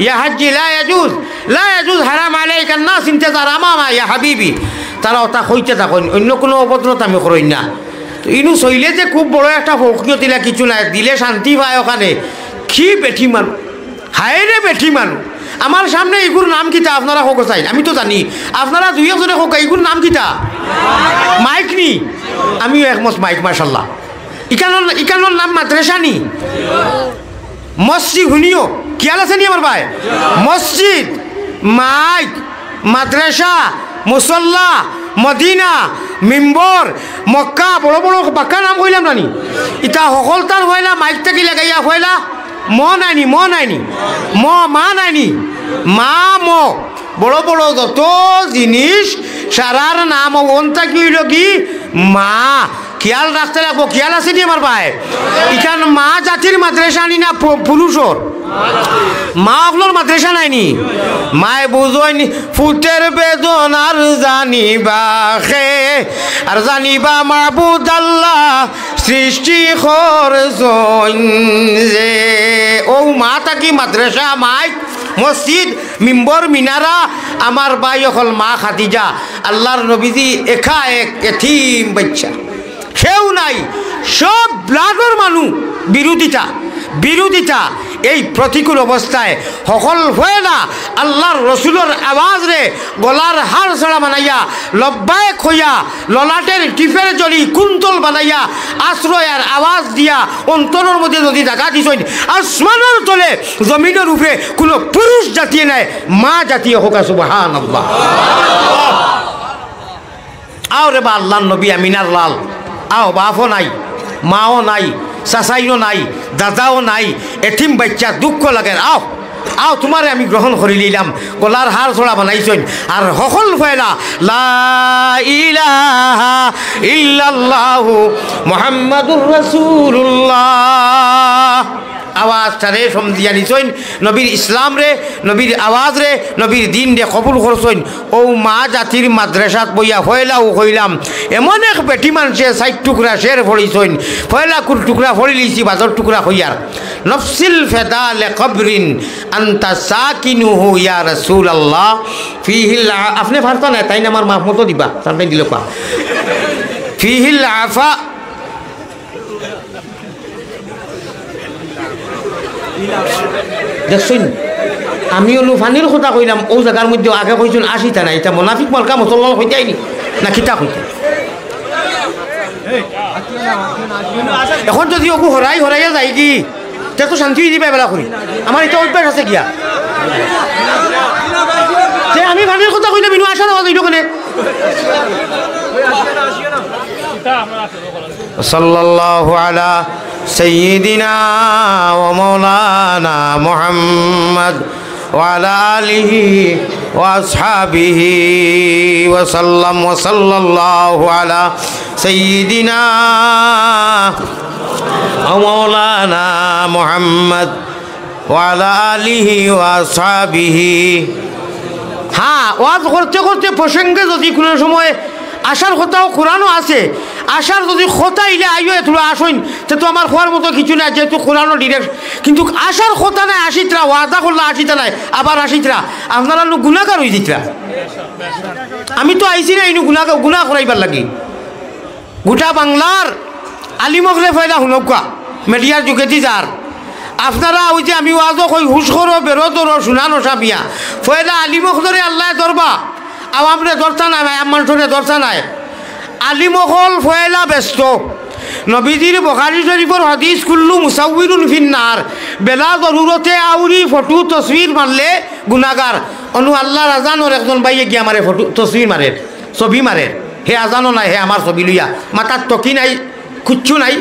ইয়া হাজ্জি লা ইয়াজুজ হারাম আলাইকা নাস ইনতাজার আমামা ইয়া হাবিবি তারা ওটা কইতে থাকেন অন্য কোনো অপদ্রত আমি করই না ইনু চইলে যে খুব বড় একটা ফৌকীয় দিলা কিছু নাই দিলে শান্তি পায় ওখানে কি বেঠি মানুষ হায় রে বেঠি মানুষ আমার সামনে এইগুর নাম কিতা আপনারা হোক চাই আমি তো জানি আপনারা দুই একজনে হোক এইগুর নাম কিতা মাইক নি আমিও একমত মাইক মাশাল্লাহ ইকানোর নাম মাদ্রাসা নি মসজিদ শুনিও খেয়াল আছে নি আমার ভাই মসজিদ মাইক মাদ্রাসা মুসল্লা মদিনা মিম্বর মক্কা বড় বড় বাক্কা নাম কইলাম নানি ইটা সকল তার হইলা মাইক থেকে লাগাইয়া হইলা মা নাইনি মা বড় বড় যত জিনিস সারার নাম ওনটা কি হইল কি মা খেয়াল রাখতে লাগবো খেয়াল আছে নি আমার ভাই এখান মা জাতির মাদ্রাসা আনি না পুরুষর মা ওগুলোর মাদ্রাসা নাইনি মায় বুঝোয়নি ফুটের বেদনার জানিবা খে আর জানিবা মাহবুদ আল্লাহ সৃষ্টি করছেন যে ও মা তাকি মাদ্রাসা মাইক মসজিদ মিম্বর মিনারা আমার ভাই হল মা খাদিজা আল্লাহর নবীজি একা এক এতিম বাচ্চা কেউ নাই সব ব্লাডর মানুষ বিরোধিতা এই প্রতিকূল অবস্থায় সকল হয়ে না আল্লাহর রসুলের আওয়াজ রে গলার হার ছাড়া বানাইয়া লব্বায় খইয়া ললাটের টিফের জলি কুন্তল বানাইয়া আশ্রয় আর আওয়াজ দিয়া অন্তরের মধ্যে যদি জায়গা দিছেন আসমানের তলে জমিনের উপরে কোনো পুরুষ জাতীয় নাই মা জাতীয় হোক সুবহানাল্লাহ আও রে বা আল্লাহর নবী আমিনার লাল আও বাপও নাই মাও নাই চাচাইও নাই দাদাও নাই এথিম বাচ্চা দুঃখ লাগে আও তোমারে আমি গ্রহণ করে নিলাম গলার হার ছড়া বানাইছেন আর সকল ফয়লা লা ইলাহা ইল্লাল্লাহু মুহাম্মাদুর রাসূলুল্লাহ আওয়াজ তারে সমঝিয়া নিছেন নবীর ইসলাম রে নবীর আওয়াজ রে নবীর দিন রে কবুল করছেন ও মা জাতির মাদ্রাসাত বইয়া ফয়লাও কইলাম এমন এক বেটি মানুষে 60 টুকরা শের ফড়িছেন ফয়লা কুল টুকরা ফড়ি লিছি বাজার টুকরা হইয়ার নফসিল ফেদা লে কবরিন আনতা সাকিনুহু ইয়া রাসূলুল্লাহ ফিহিল আপনি ফারতা না তাই না আমার মাহমুদও দিবা তারপরে দিল পা ফিহিল আফা দেখছেন আমি হলো ফানির কথা কইলাম ও জায়গার মধ্যে আগে কইছেন 80টা না এটা মোনাফিক মার্কা মুসলমান হইতে আইনি না কিতা হইতে এখন যদি ওকে হরাইয়া যায় কি তে তো শান্তি দিবে বেলা করি আমার এটা অভ্যাস আছে গিয়া যে আমি ফানির কথা কইলাম ইনু আসা দেওয়া যাইল কেনে সাল্লাল্লাহু আলা سيدنا ومولانا محمد وعلى آله وأصحابه وسلم وصلى الله على سيدنا ومولانا محمد وعلى آله وأصحابه হ্যাঁ ওয়াজ করতে করতে প্রসঙ্গে যদি কোনো সময় আসার কথাও কোরআনও আছে আসার যদি কথা ইলে আইও তোরা আসইন তো আমার খোয়ার মতো কিছু নাই যেহেতু কোরআনও ডিরেক্ট কিন্তু আসার কথা নাই আসিতরা ওয়াদা করলে আসিতা নাই আবার আসিতরা আপনারা লোক গুণাগার হয়ে দিতরা আমি তো আইসি না ইনু গুণা করাইবার লাগি গোটা বাংলার আলিমকলে ফয়দা শুনকা মিডিয়ার যুগেদি যার আপনারা ওই যে আমি ওয়াজও কই হুশ করো বেরোদরো শুনানো সাবিয়া ফয়দা আলিমক ধরে আল্লাহ ধরবা আওয়ামরে দরতা নাই মানুষরে দরতা নাই আলিমকল ফয়লা ব্যস্ত নবীজির বুখারী শরীফর হাদিস কুল্লু মুসাউবিরুন ফিন্নার বেলা জরুরতে আউরি ফটো তসবির মারলে গুনাহগার অনু আল্লাহ আজানোর একজন ভাইয়ে গিয়া মারে ফটো তসবির মারে ছবি মারে হে আজানো নাই হে আমার ছবি লইয়া মাথার টকি নাই খুচ্ছু নাই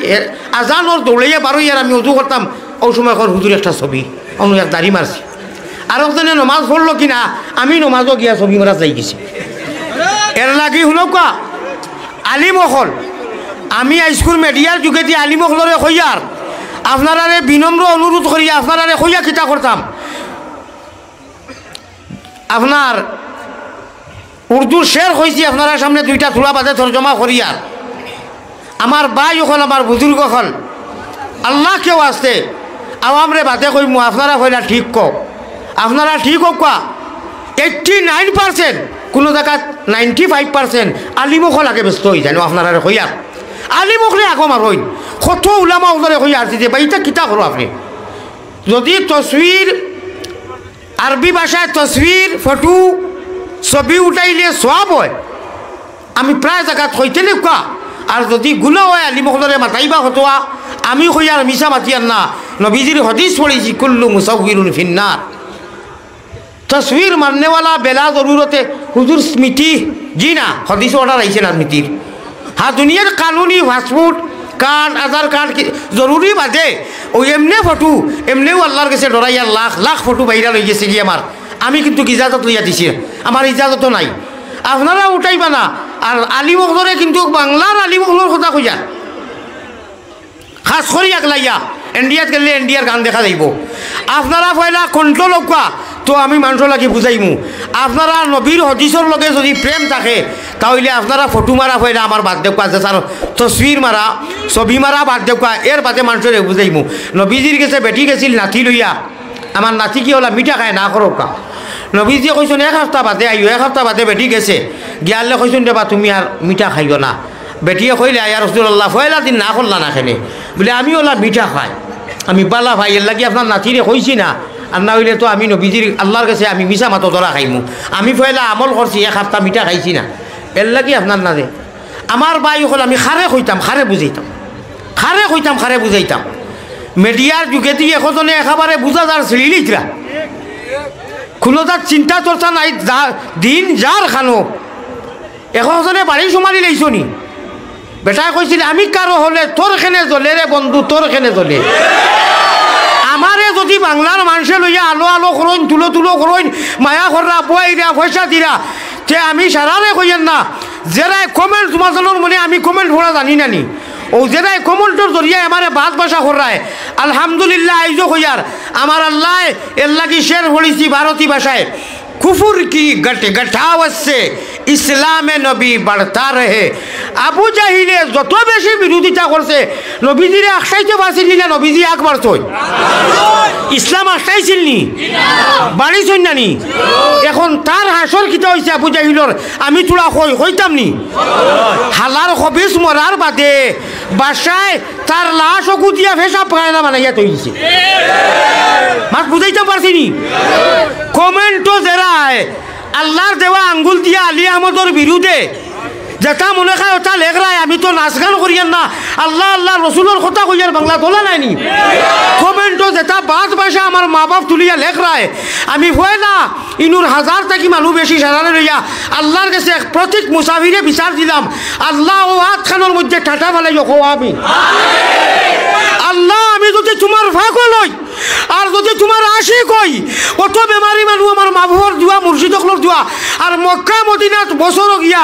আজানোর দৌড়াইয়া বারো ইয়ার আমি উজু করতাম ও সময় হুজুর একটা ছবি অনু এক দাড়ি মারছি আর একজনে নমাজ পড়লো কিনা আমি নমাজও গিয়া ছবি মারা যাই গেছি। এর লাগি শুনকা আলিমসকল আমি স্কুল মিডিয়ার যোগেদি আলিমসকলরে কইয়ার আপনারারে বিনম্র অনুরোধ করি আপনারারে কইয়া কিতা করতাম আপনার উর্দুর শের হয়েছি আপনারা সামনে দুইটা থোড়া বাদে তর্জমা করিয়ার আমার ভাই হল আমার বুজুর্গ হল আল্লাহ কেউ আসতে আওয়ামরে বাদে কইমু আপনারা কইলা ঠিক ক আপনারা ঠিক হোক 89% কোনো জায়গাত 95% আলিমকল আগে ব্যস্ত হয়ে যায় আপনারা কইয়ার আলিমকলে আগো মারইন কত উলামা ওজরে কইয়া আসছে যে ভাইটা কিতা করো আপনি যদি তসবির আরবি ভাষায় তসবির ফটো ছবি উঠাইলে সব হয় আমি প্রায় জায়গাত হইতে লেখা আর যদি গুলো হয় আলিমকলরে মাতাইবা হতোয়া আমি কইয়ার মিশা মাতিয়ার না নবীজির হদিস পড়েছি কুল্লু মুসাউবিরুন ফিন্নার तस्वीर मारने वाला बेला ज़रूरत है हुजूर स्मृति जी ना हदीस ऑर्डर आई ना स्मृति हाँ दुनिया कानूनी पासपोर्ट कार्ड आधार कार्ड की जरूरी बात है वो एमने फोटो एमने अल्लाह के से डराइया लाख लाख फोटो बाहर लगे से कि हमार आमी किन्तु इजाजत लिया दिसी हमार इजाजत तो नहीं आपनारा उठाइबा ना और आलिमकलरे किन्तु बांगलार आलिमकलर कथा कइया खास करी एकलाइया इंडियात गले इंडियार गान देखा जाइब आपनारा पहला कन्ट्रोल होगा तो आमी मानुषर लगे बुझाइमु आपनारा नबीर हदिसर लगे यदि प्रेम थाके ताहले आपनारा फटो मारा पहला आमार बाद देखा स्যার तस्वीर मारा छवि मारा बाद देखा एर बादे मानुषरे बुझाइमु नबीजिर गेছে बेटी गेছিল नाती लइया आमार नाती कि हला मिठा खाय ना करका नबीजी कइसन एक हफ्ता बादे आइयो एक हफ्ता बादे बेटी गेছে গিয়ালে কইसन দেবা তুমি আর মিঠা খাইও না बेटिया कइले या रसूलुल्लाह पहला दिन ना करला ना खेले बोले आमी हला मिठा खाय आमी बाला भाई এর লাগি আপনার নাতিরে কইছি না আর না হইলে তো আমি নবীজির আল্লাহর কাছে আমি মিশা মাতো ধরা খাইমু আমি পয়লা আমল করছি এক সপ্তাহ মিঠা খাইছি না এর লাগি আপনার না দে আমার ভাই হল আমি খারে কইতাম খারে বুঝাইতাম মিডিয়ার যুগেদি এখজনে একেবারে বুঝা যার ছিলিলিতরা কোনো তার চিন্তা চর্চা নাই দিন যার খানো এখজনে বাড়ি সুমারি লাইছো নি বেটায় কইছিল আমি কারো হলে তোর খেনে জ্বলে রে বন্ধু তোর খেনে জ্বলে আমারে যদি বাংলার মানুষে লইয়া আলো আলো করইন তুলো তুলো করইন মায়া কররা বইরা পয়সা দিরা তে আমি সারারে কইয়েন না যারা কমেন্ট তোমাদের মনে আমি কমেন্ট পড়া জানি না নি ও যারা কমেন্টর জরিয়া আমারে বাত ভাষা কররায় আলহামদুলিল্লাহ আইজো কইয়ার আমার আল্লাহ এর লাগি শের পড়িছি ভারতী ভাষায় कुफुर की गठावत से इस्लाम नबी बढ़ता रहे आबू जाहिले যত বেশি বিরোধিতা করছে নবীজিরে আখাইতে পারছিলি না নবীজি আকবার ছয় ইসলাম আখাইছিল নি বাড়ি ছয় না নি এখন তার হাসর কিতা হইছে আবু জাহিলর আমি তোরা কইতাম নি হালার খবিস মরার বাদে বাসায় তার লাশ অকুতিয়া ফেসা পায়না বানাইয়া তৈরিছে মাত বুঝাইতে পারছি নি কমেন্টও যারা আল্লাহর দেওয়া আঙ্গুল দিয়া আলী আহমদর বিরুদ্ধে যেটা মনে খায় ওটা লেখ রায় আমি তো নাচ গান করিয়ান না আল্লাহ আল্লাহ রসুলের কথা কইয়ার বাংলা তোলা নাইনি কমেন্টও যেটা বাদ ভাষা আমার মা বাপ তুলিয়া লেখ রায় আমি ভয় না ইনুর হাজার থাকি মানুষ বেশি সারারে লইয়া আল্লাহর কাছে এক প্রতীক মুসাফিরে বিচার দিলাম আল্লাহ ও হাত খানোর মধ্যে ঠাটা ফেলাই আমি আল্লাহ আমি যদি তোমার ফাঁকল হই আর যদি তোমার আশিক হই অত বেমারি মানুষ আমার মাহবুবর দোয়া মুর্শিদকলর দোয়া আর মক্কা মদিনাত বছর গিয়া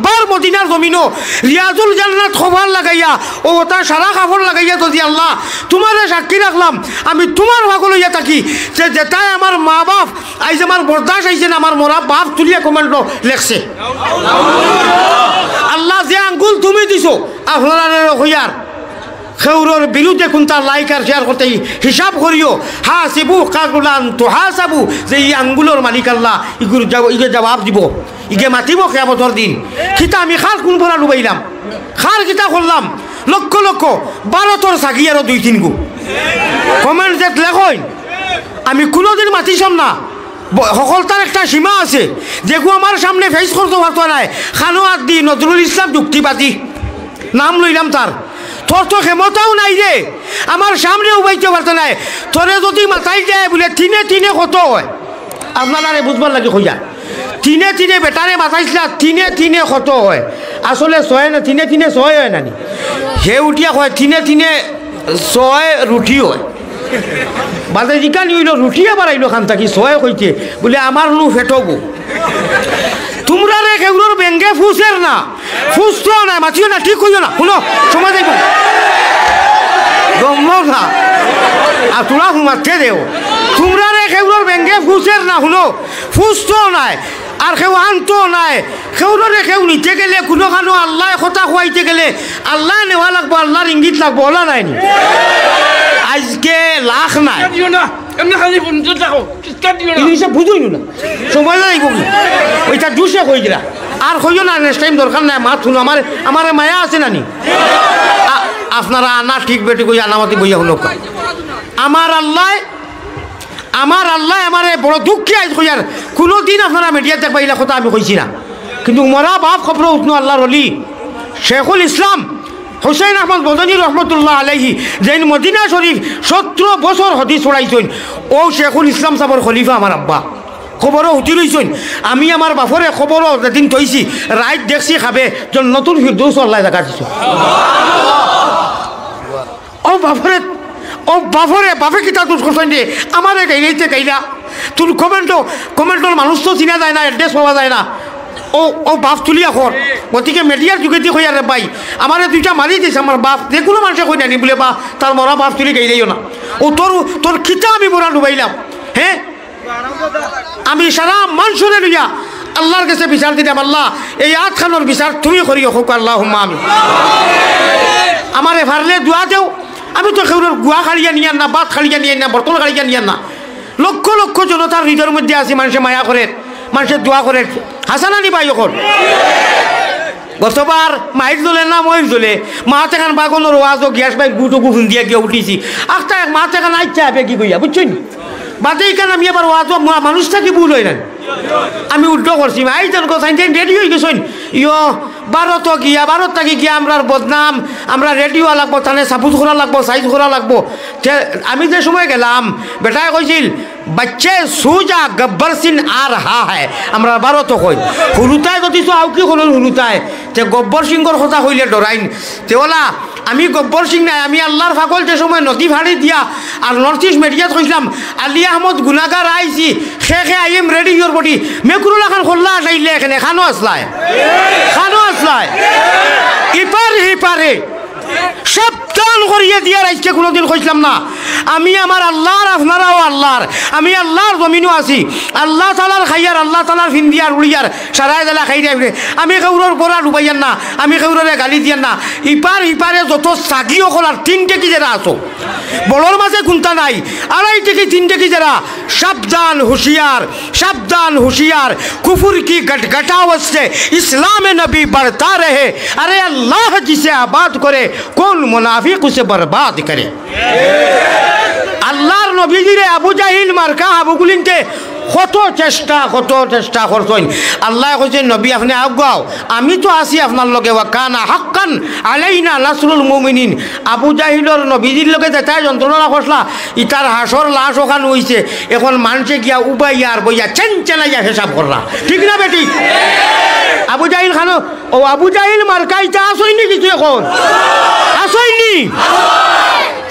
বার মদিনার জমিনও রিয়াজুল জান্নাত খবর লাগাইয়া ও ওটা সারা খবর লাগাইয়া যদি আল্লাহ তোমারে সাক্ষী রাখলাম আমি তোমার ভাগল হইয়া থাকি যে যেটাই আমার মা বাপ আইজ আমার বরদাস আইছেন আমার মরা বাপ তুলিয়া কমেন্ট লেখছে আল্লাহ যে আঙ্গুল তুমি দিছো আপনারা হইয়ার খেউরর বিরুদ্ধে কোনটা লাইক আর শেয়ার করতে হিসাব করিও হাসিবু কাকুলান তো হাসাবু যে এই আঙ্গুলোর মালিক আল্লাহ ইগে জবাব দিব ইগে মাতিব কিয়ামতের দিন কিতা আমি খার কোন ভরা লুবাইলাম খার কিতা করলাম লক্ষ লক্ষ 12 সাগি আর 2-3 গু কমেন্ট যে লেখইন আমি কোনোদিন মাতিছম না সকলতার একটা সীমা আছে যেগু আমার সামনে ফেস করতে পারতো না খানো আদি নজরুল ইসলাম যুক্তিবাদী নাম লইলাম তার তোর তো ক্ষমতাও নাই রে আমার সামনে উবাইতে পারতো না তোরে যদি মাথায় যায় বলে তিনে তিনে কত হয় আপনারা বুঝবার লাগে কইয়া তিনে তিনে বেটারে মাথাইছিলা তিনে তিনে কত হয় আসলে 6 না তিনে 6 হয় না নি হে উঠিয়া কয় তিনে 6 রুটি হয় বাদে জিকানি হইল রুটি আবার আইলো খান থাকি সহায় হইতে বলে আমার নু ফেটবো তোমরা রে কেউর ব্যাঙ্গে ফুসের না ফুসতো না মাছিও না ঠিক হইও না শুনো সময় যাইব জমলো না আর তোরা ঘুমাতে দেও তোমরা রে কেউর ব্যাঙ্গে ফুসের না শুনো ফুসতো নাই আর কেউ আনতো নাই কেউরে কেউ নিতে গেলে কোনো খানো আল্লাহ কথা খুয়াইতে গেলে আল্লাহ নেওয়া লাগবো আল্লাহর ইঙ্গিত লাগবো ওলা নাই নি আজকে লাখ নাই বুঝুই না সময় যাইব ওইটা জুসে কই দিলা আর কইও না নেক্সট টাইম দরকার নাই মা শুনো আমার মায়া আছে নানি আপনারা আনা ঠিক বেটি কই আনামাতি বইয়া হলো আমার আল্লাহ আমার বড় দুঃখে আজ কইয়ার কোনোদিন আপনারা মিডিয়াত দেখবা এইলা কথা আমি কইছি না কিন্তু মরা বাপ খবর উঠনো আল্লাহর অলি শেখুল ইসলাম হুসাইন আহমদ মদনী রহমতুল্লাহ আলাইহি যেন মদিনা শরীফ 17 বছর হদিস পড়াইছেন ও শেখুল ইসলাম সাবর খলিফা আমার আব্বা খবরও উঠি লইছেন আমি আমার বাপরে খবরও যেদিন থইছি রাইত দেখছি খাবে নতুন ফিরদৌস আল্লাহ দেখা দিছে ও বাপরে কিতা তোর করছেন যে আমারে গাইলাইতে গাইলা তোর কমেন্টর মানুষ তো চিনা যায় না অ্যাড্রেস পাওয়া যায় না ও বাপ তুলিয়া খর গতিকে মিডিয়ার যুগেদি কই আরে ভাই আমারে দুইটা মারি দিছে আমার বাপ যে কোনো মানুষে কই নানি বলে বা তার মরা বাপ তুলি গাইলাইও না ও তোর খিতা আমি বড়া ডুবাইলাম হ্যাঁ আমি সারা মানুষরে লইয়া আল্লাহর কাছে বিচার দিলাম আল্লাহ এই আটখানোর বিচার তুমি করিও হোক আল্লাহুম্মা আমিন আমারে ফারলে দোয়া দেও আমি তো কেউ গুয়া খালিয়া নিয়ান না বাদ খালিয়া নিয়ান না বর্তমান খালিয়া নিয়ান না লক্ষ লক্ষ জনতার হৃদয়ের মধ্যে আছি মানুষে মায়া করে মানুষের দোয়া করে হাসানানি পাই এখন গতবার মাইর জ্বলে না মহির জ্বলে মাছ এখান বাগনের ওয়াজও গ্যাস বাইক গুটো গুফুন দিয়া গিয়ে উঠিছি আখটা মাছ এখান আইচ্ছে আপে কি কইয়া বুঝছেন বাদে এখানে আমি আবার ওয়াজ মানুষ থাকি ভুল হয় না আমি উল্টো করছি আই যেন কথা রেডি হয়ে গেছেন ভারত থাকি গিয়া আমরা বদনাম আমরা রেডিও লাগবো তাহলে সাপুজ করা লাগবো সাইজ করা লাগবো আমি যে সময় গেলাম বেটায় কইছিল বাচ্চে সুজা গব্বর সিং আর হা হ্যায় আমরা ভারত কই হুলুতায় যদি তো আউ কি হল হুলুতায় তে গব্বর সিংহর কথা হইলে ডরাইন তেওলা আমি গব্বর সিং নাই আমি আল্লাহর ফাগল যে সময় নদী ভাড়ি দিয়া আর নর্থ ইস্ট মিডিয়াত কইলাম আলী আহমদ গুনাগার আইছি খে I am ready your body মেকুরুল খান খোল্লা আসাইলে এখানে খানো আসলায় ইপারে সাবধান করিয়ে দিয়ে আজকে কোনোদিন কইলাম না আমি আমার আল্লাহর আপনারাও আল্লাহর আমি আল্লাহর জমিনও আছি আল্লাহ তালার খাইয়ার আল্লাহ তালার ফিন্দিয়ার উড়িয়ার সারাই দেলা খাই দিয়ে আমি কেউর গোড়া ডুবাইয়ার না আমি কেউরে গালি দিয়ার না ইপারে যত চাগিও কলার 3 টেকি যারা আছো বড়োর মাঝে কোনটা নাই 2.5 টেকি 3 টেকি যারা সাবধান হুশিয়ার কুফুর কি गटगटावत से इस्लाम नबी बढ़ता रहे अरे अल्लाह जिसे आबाद करे कौन मुनाफिक उसे बर्बाद करे আল্লাহর নবীজিরে আবু জাহিল মার্কা আবুগুলিনতে কত চেষ্টা করছেন আল্লাহ কইছেন নবী আপনি আগাও আমি তো আছি আপনার লগে ওয়াকানা হাক্কান আলাইনা নাসরুল মুমিনিন আবু জাহিলর নবীজির লগে যেটাই যন্ত্রণা করলা ইতার হাসর লাশ ওখান হইছে এখন মানুষে গিয়া উবাইয়ার বইয়া চেনচেনাইয়া হিসাব করলা ঠিক না বেটি আবু জাহিল খানো ও আবু জাহিল মার্কা ইটা আসইনি কিছু এখন আসইনি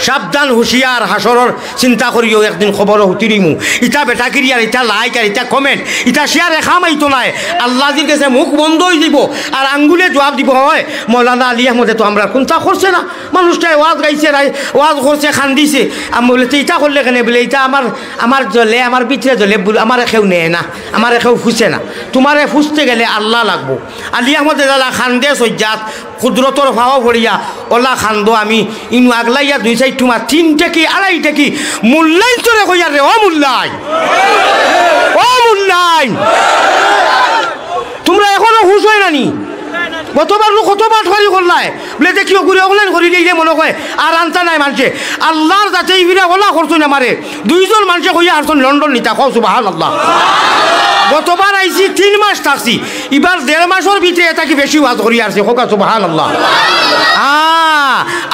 সাবধান হুশিয়ার হাসরের চিন্তা করিও একদিন খবর হুতিরিমু ইটা বেটা কিরিয়ার ইটা লাইক আর ইটা কমেন্ট ইটা শেয়ার রেখা মাইতো নাই আল্লাহজির কাছে মুখ বন্ধ হয়ে দিব আর আঙ্গুলে জবাব দিব হয় মৌলানা আলী আহমদে তো আমরা কোনটা করছে না মানুষটাই ওয়াজ গাইছে ওয়াজ করছে খান দিছে আমি বলে তো ইটা করলে কেন বলে ইটা আমার জ্বলে আমার ভিতরে জ্বলে আমার কেউ নেয় না আমার কেউ ফুসে না তোমারে ফুসতে গেলে আল্লাহ লাগবো আলী আহমদে দাদা খান দে সজ্জাত কুদরতর ভাও ভরিয়া ওলা খান্দো আমি ইনু আগলাইয়া 2-4 টুমা 3 টেকি 2.5 টেকি মূল্যায়ন তোরে কইয়া রে ও মূল্যায়ন তোমরা এখনো হুশ হয় নানি কতবার ঠরি করলাই বলে দেখিও ঘুরে অনলাইন করি দিলে মনে হয় আর আনতা নাই মানুষে আল্লাহর যাতে ইবিরা ওলা করছুন আমারে 2 জন মানুষে কইয়া আসছেন লন্ডন নিতা কও সুবহানাল্লাহ গতবার আইছি 3 মাস থাকছি এবার 1.5 মাসের ভিতরে এটা কি বেশি ওয়াজ করি আসছে কোকা সুবহানাল্লাহ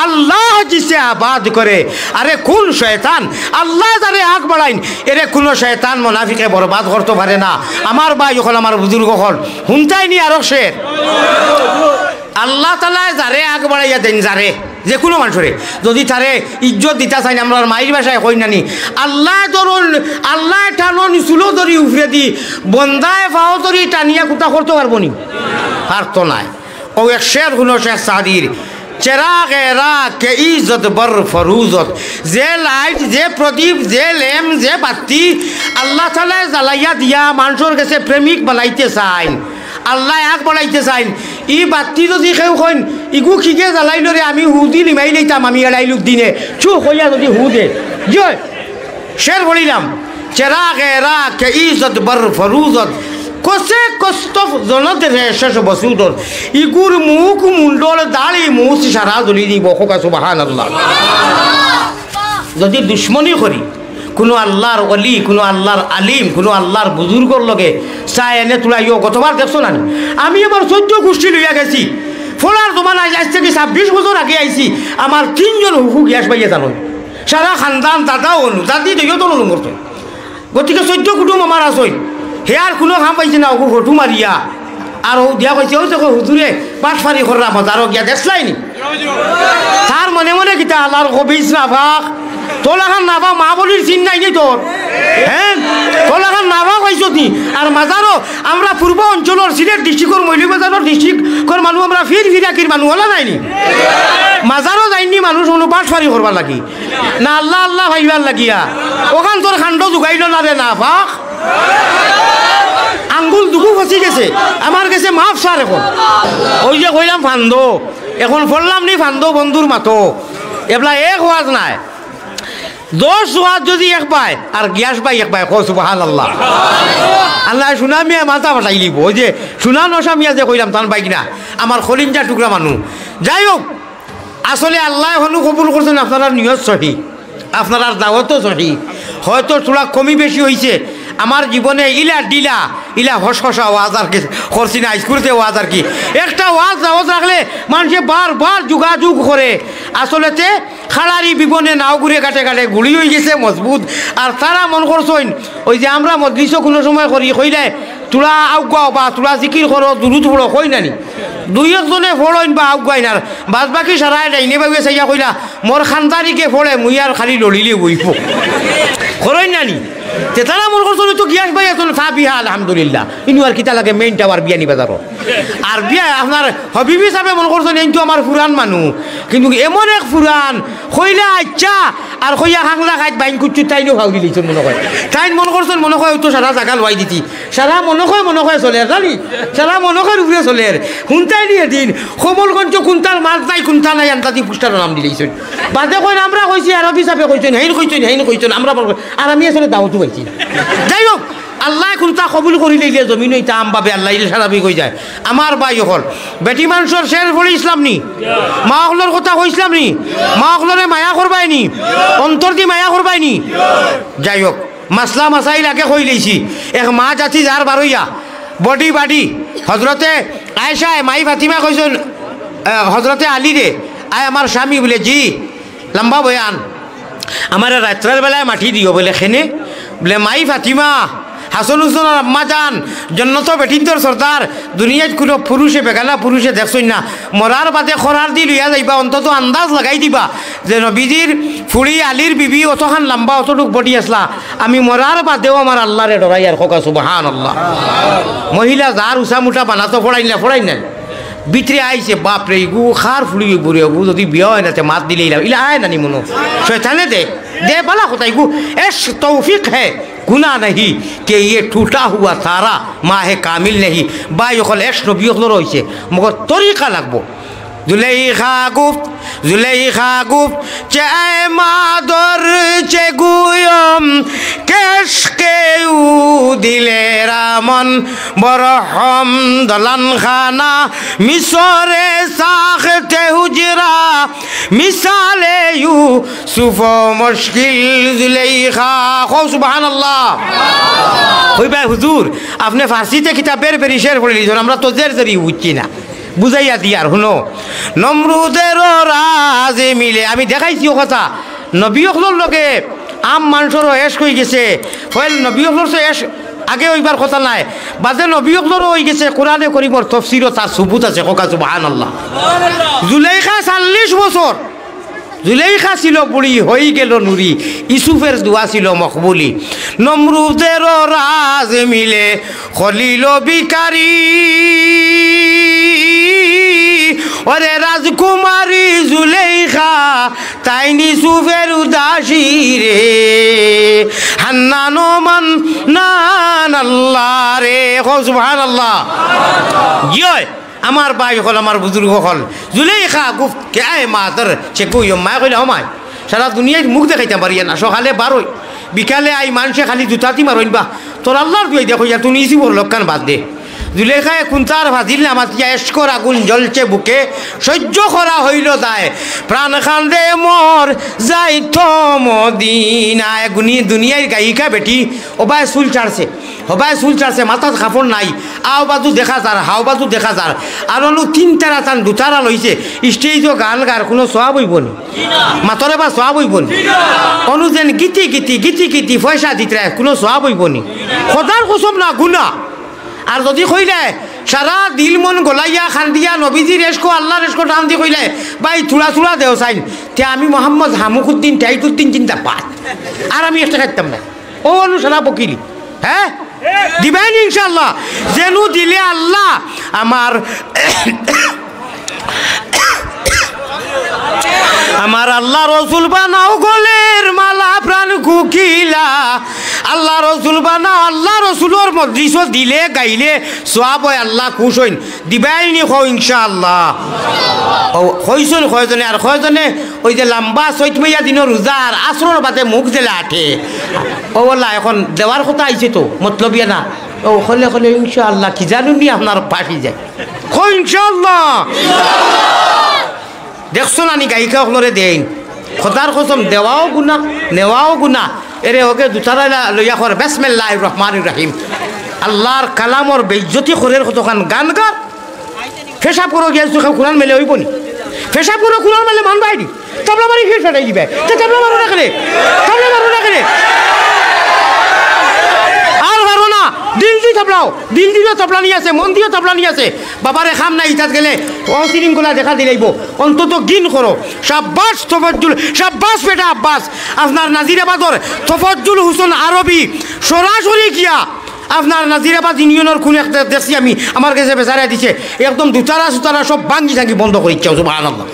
আল্লাহ জিসে আবাদ করে আরে কোন শয়তান আল্লাহ যারে আগ বাড়াইন এরে কোন শয়তান মুনাফিকে বরবাদ করতে পারে না আমার ভাই যখন আমার বুজুর্গ হল হুনতাই নি আরো শের আল্লাহ তাআলা যারে আগ বাড়াইয়া দেন, যারে যে কোনো মানুষরে যদি তারে ইজ্জত দিতে চাই, আমরা মায়ের ভাষায় কই নানি, আল্লাহ ধরুন আল্লাহ টানো নিচুলো ধরি উফরে দি বন্দায় ফাও ধরি টানিয়া কুতা করতে পারবো নি? পারতো নাই। ও এক শের হলো শেখ সাদির, চেরাগে রাত কে ইজ্জত বর ফরুজত, যে লাইট, যে প্রদীপ, যে ল্যাম্প, যে বাতি আল্লাহ তাআলা জ্বালাইয়া দিয়া মানুষের কাছে প্রেমিক বানাইতে চাই, আল্লাহ এক বানাইতে চাই। ই বাতি যদি কেউ কইন ইগু খিকে জ্বালাইল রে, আমি হুদি লিমাই লইতাম, আমি এড়াইলুক দিনে চু কইয়া যদি হু দে জয় শের বলিলাম, চেরাগে রাত কে ইজ্জত বর ফরুজত, কসে কষ্ট জনত রে শেষ বসুদর, ইগুর মুখ মুন্ডল দাড়ি মুছ সারা জ্বলি দিব। হোকা সুবহানাল্লাহ। যদি দুশ্মনী করি কোনো আল্লাহর অলি, কোনো আল্লাহর আলিম, কোনো আল্লাহর বুজুর্গর লগে চাই এনে তোলাইও, গতবার দেখছো না আমি আমার 14 গোষ্ঠী লইয়া গেছি, ফোলার তোমার আজ থেকে 26 বছর আগে আইছি, আমার 3 জন হুকু গ্যাস পাইয়া জানো, সারা খানদান দাদাও অনু দাদি দেখিও তো অনু করতো। গতিকে 14 কুটুম আমার আসই, হে আর কোনো খাম পাইছে না ওকে ফটো মারিয়া, আর ও দিয়া কইছে ও দেখো হুজুরে পাঁচ ফারি কররা বাজারও গিয়া দেখলাইনি, তার মনে মনে কিতা আল্লাহর কবিস না ভাগ তোলাখান নাভা মা বলির চিন নাই নেই তোর, হ্যাঁ তোলাখান নাভা কইছ নি। আর মাজারও আমরা পূর্ব অঞ্চলের সিলেট ডিস্ট্রিক্টর মৌলভীবাজারের ডিস্ট্রিক্টর মানুষ আমরা ফিরাকির মানুষ হলা নাইনি, মাজারও যাইনি মানুষ কোনো পাঁচ ফারি করবার লাগি না, আল্লাহ আল্লাহ ভাইবার লাগিয়া ওখান তোর খান্ড জোগাইল না রে না ভাগ, আঙ্গুল দুকু ফসি গেছে আমার কাছে মাফ সার। এখন ওই যে কইলাম ফান্দ, এখন ফললাম নি ফান্দ বন্ধুর মাতো, এবলা এক ওয়াজ নাই, 10 ওয়াজ যদি এক পায় আর গ্যাস পাই এক পায়, সুবহানাল্লাহ। আল্লাহ সুনামিয়া মাথা ফাটাই লিব, ওই যে সুনা নসামিয়া যে কইলাম তান পাই কিনা আমার খলিঞ্জা টুকরা মানুষ। যাই হোক, আসলে আল্লাহ হনু কবুল করছেন, আপনারা নিয়ত সহি, আপনারা দাওয়াতও সহি, হয়তো তোলা কমি বেশি হয়েছে আমার জীবনে, ইলা ডিলা ইলা হসা ওয়াজ আর কি করছি না, স্কুলতে ওয়াজ আর কি একটা ওয়াজ দাওয়াত রাখলে মানুষে বারবার যোগাযোগ করে, আসলেতে খাড়ারি বিবনে নাও ঘুরে কাটে কাটে গুলি হয়ে গেছে মজবুত। আর তারা মন করছেন ওই যে আমরা মজলিসও কোনো সময় করি কইলে তোরা আউগাও বা তোরা জিকির করো দুরুদ পড়ো কই নানি, 2-1জনে ফড়ইন বা আউগাইন, আর বাদ বাকি সারাই ডাইনে ভাবে চাইয়া কইলা মোর খানদারিকে ফড়ে মুই আর খালি লড়িলে বইব করই নানি। তারা মনে করছো তো গিয়াস ভাই এখন ফাবিহা আলহামদুলিল্লাহ, ইনু আর কিতা লাগে মেইন টাওয়ার বিয়ানি বাজারও। আর বিয়া আপনার হবিবি সাহেব মনে করছেন এইটো আমার ফুরান মানুষ, কিন্তু এমন এক ফুরান কইলা আচ্ছা আর কইয়া খাংলা খাইত বাইন কুচ্ছু তাইনও খাওয়া দিলেছেন মনে হয়, তাই মনে করছেন মনে হয় তো সারা জায়গা লওয়াই দিতি, সারা মনে হয় চলে জানি, সারা মনে হয় উপরে চলে শুনতাই নিয়ে দিন কমলগঞ্জ কুন্তার মাছ নাই কুন্তা নাই আন্তাদি পুস্টার নাম দিলেছেন, বাদে কইন আমরা কইছি আরবি সাহেব কইছেন হেইন কইছেন আমরা, আর আমি আসলে দাওয়াতও পাইছি না। যাই হোক, আল্লাহ কোনটা কবুল করি লইলে জমিন হইতা আম বাবে আল্লাহ সারাবি কই যায়। আমার ভাই হল বেটি মানুষের শের পড়ে ইসলাম নি, মা হলর কথা কইসলাম নি, মা হলরে মায়া করবাই নি, অন্তর দি মায়া করবাই নি। যাই হোক, মাসলা মাসাইল আগে কই লইছি, এক মা জাতি যার বারইয়া বডি বাডি হজরতে আয়েশায় মাই ফাতিমা কইছেন হজরতে আলী রে আয় আমার স্বামী বলে জি লম্বা বয়ান, আমার রাত্রের বেলায় মাটি দিও বলে খেনে বলে মাই ফাতিমা হাসন হুসেন আম্মা যান জন্নত বেটিন্তর সর্দার, দুনিয়াত কোনো পুরুষে বেগানা পুরুষে দেখছই না, মরার বাদে খরার দি লইয়া যাইবা, অন্তত আন্দাজ লাগাই দিবা যে নবীজির ফুড়ি আলীর বিবি অতখান লম্বা অতটুক বডি আসলা, আমি মরার বাদেও আমার আল্লাহরে ডরাই আর খোকা সুবহানাল্লাহ। মহিলা যার উষা মুঠা বানাতো ফড়াই না ভিতরে আইছে বাপরে গু খার ফুড়ি বুড়ে গু যদি বিয়া হয় না মাত দিলে ইলা আয় নানি মনো শয়তানে দে বালা কোথায় গু এস তৌফিক है गुनाह नहीं कि ये टूटा हुआ तारा माह कामिल नहीं बाई অকল এস নবী অকল রয়েছে মগর তরিকা লাগবো। জুলেইখা গুপ্ত চে মাদর চে গুয়ম কেশকে দিলে রামন বরহম দলান খানা মিশরে সাখতে হুজরা মিসালে ইউসুফ মুশকিল জুলেইখা খো সুবহানাল্লাহ। ওই ভাই হুজুর আপনি ফার্সিতে কিতাবের বেরিশের পড়ে লিখছেন, আমরা তো জেরি বুঝছি না, বুঝাইয়া দিয়ার শুনো। নমরুদের রাজে মিলে আমি দেখাইছি ও কথা, নবী অকলর লগে আম মানুষেরও এস হয়ে গেছে, নবী অকলর এস আগে ওইবার কথা নাই বাজে নবীকলরও হয়ে গেছে কোরআনে করিমর তফসিরও তার সুবুত আছে কোকা সুবহানাল্লাহ জুলাইখা 40 বছর জুলাইখা ছিল বুড়ি হয়ে গেল নুরি ইউসুফের দোয়া ছিল মকবুলি নমরুদের রাজ মিলে খলিল বিকারি ওরে রাজকুমারী জুলাইখা তাইনি সুফের উদাসী রে হান্নানো মান নান আল্লাহ রে সুবহানাল্লাহ জয় আমার ভাই হল আমার বুজুর্গ হল জুলাইখা গুফ কে আয় মাতর সে কই মা কইলা মাই সারা দুনিয়ায় মুখ দেখাইতে পারি না সকালে বারোই বিকালে আই মানুষে খালি জুতাতি মারইন বা তোর আল্লাহর দুই দেখো যা তুমি ইসি বড় লক্ষণ বাদ দে জুলেখায় কুন্তার ভাজিল না মাতিয়া এসকর আগুন জ্বলছে বুকে সহ্য করা হইল তাই প্রাণ খান্দে মোর যাই তো মদিনায় গুনি দুনিয়ার গায়িকা বেটি ওবায় চুল চাড়ছে মাথাত কাপড় নাই আও বাজু দেখা যার হাও বাজু দেখা যার আর অনু তিনটারা টান দুটারা লইছে স্টেজও গান গার কোনো সোয়াব হইব নি মাতরে বা সোয়াব হইব নি অনু যেন গীতি পয়সা দিতে কোনো সোয়াব হইব নি খোদার কসম না গুনা আর যদি কইলে সারা দিল মন গলাইয়া খান্দিয়া নবীজি রেসকো আল্লাহ রেসকো টান দিয়ে কইলে ভাই থুড়া দেও চাইন তে আমি মোহাম্মদ হামুকুদ্দিন টাইটুদ্দিন চিন্তা পাত আর আমি একটা খাইতাম না ও অনুসারা বকিলি হ্যাঁ দিবেন ইনশাল্লাহ যেন দিলে আল্লাহ আমার আল্লাহ রসুল বানাও গলের মালা প্রাণ কুকিলা আল্লাহ রসুল বানাও আল্লাহ রসুলোর মজলিস দিলে গাইলে সওয়াব হয় আল্লাহ খুশ হইন দিবাইনি খো ইনশাআল্লাহ ও কইছন কয়জনে আর কয়জনে ওই যে লম্বা চৈত মাইয়া দিনের রোজার আসরের বাদে মুখ জেলা আঠে ও বলা এখন দেওয়ার কথা আইছে তো মতলবিয়া না ও হলে ইনশাআল্লাহ কি জানুন নি আপনার পাশি যায় খো ইনশাআল্লাহ দেখছো না নি গায়িকা হলরে দেন খোদার কসম দেওয়াও গুনাহ নেওয়াও গুনাহ এরে ওকে দুটারা লইয়া কর বিসমিল্লাহির রহমানির রহিম আল্লাহর কালামর বেইজ্জতি করের কতখান গান গার পেশাব করো গিয়েছো কোরআন মেলে হইব নি পেশাব করো কোরআন মেলে মান বাইনি তাবলা মারি ফির ফেটাই দিবে তে তাবলা মারো না কেন আর মারো না দিল দিয়ে তবলা নিয়ে আছে মন দিয়ে তবলা নিয়ে আছে বাবারে খাম নাই ইতাত গেলে অশৃঙ্খলা দেখা দিলাইব অন্তত গিন করো শাব্বাস তফাজ্জুল শাব্বাস বেটা আব্বাস আপনার নাজিরাবাদর তফাজ্জুল হোসেন আরবি সরাসরি গিয়া আপনার নাজিরাবাদ ইউনিয়নের কোন একটা দেখছি আমি আমার কাছে বেচারা দিছে একদম দুতারা সুতারা সব ভাঙ্গি থাকি বন্ধ করে ইচ্ছা সুবহানাল্লাহ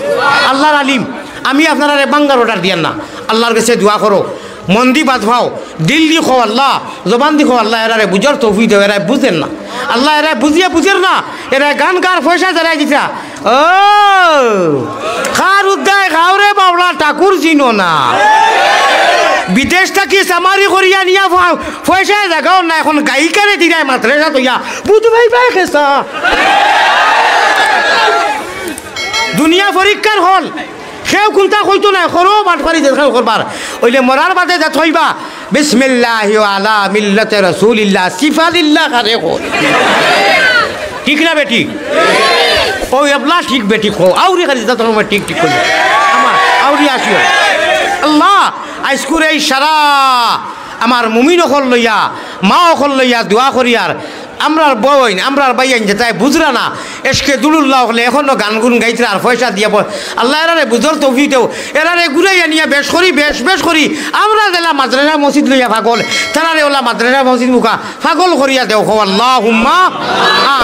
আল্লাহর আলিম আমি আপনারা বাঙ্গার অর্ডার দিয়ান না আল্লাহর কাছে দোয়া করো মন দি বাদ ভাও দিল দি খো আল্লাহ জবান দি খো আল্লাহ এরারে বুঝার তৌফিক দেও এরা বুঝেন না আল্লাহ এরা বুঝের না এরা গান গার পয়সা যারাই দিছা ও খার উদ্দায় খাওরে বাবলা ঠাকুর চিনো না বিদেশ থাকি সামারি করিয়া নিয়া পয়সা জাগাও না এখন গায়িকারে দিগায় মাত্রাসা তৈয়া বুঝু ভাই খেসা দুনিয়া পরীক্ষার হল সেও কোনটা কইতো না সরো বাটপারি দেখাও করবার ওইলে মরার বাদে যা থইবা বিসমিল্লাহি আলা মিল্লাতে রাসূলিল্লাহ সিফালিল্লাহ কারে কর ঠিক না বেটি ওই আপনা ঠিক বেটি কো আউরি খালি যা তোমার ঠিক কই আমার আউরি আসিও আল্লাহ আজকুর এই সারা আমার মুমিন হল লইয়া মা হল লইয়া দোয়া করিয়ার আমরার বইন আমরার বাইন যে তাই বুঝরা না এসকে দুলুল্লাহ হলে এখনো গান গুন গাইতে আর পয়সা দিয়ে আল্লাহ এরারে বুঝর তৌফিক দেও এরারে ঘুরাইয়া নিয়ে বেশ করি আমরা দিলা মাদ্রাসা মসজিদ লইয়া পাগল তারারে ওলা মাদ্রাসা মসজিদ মুখা পাগল করিয়া দেও হো আল্লাহুম্মা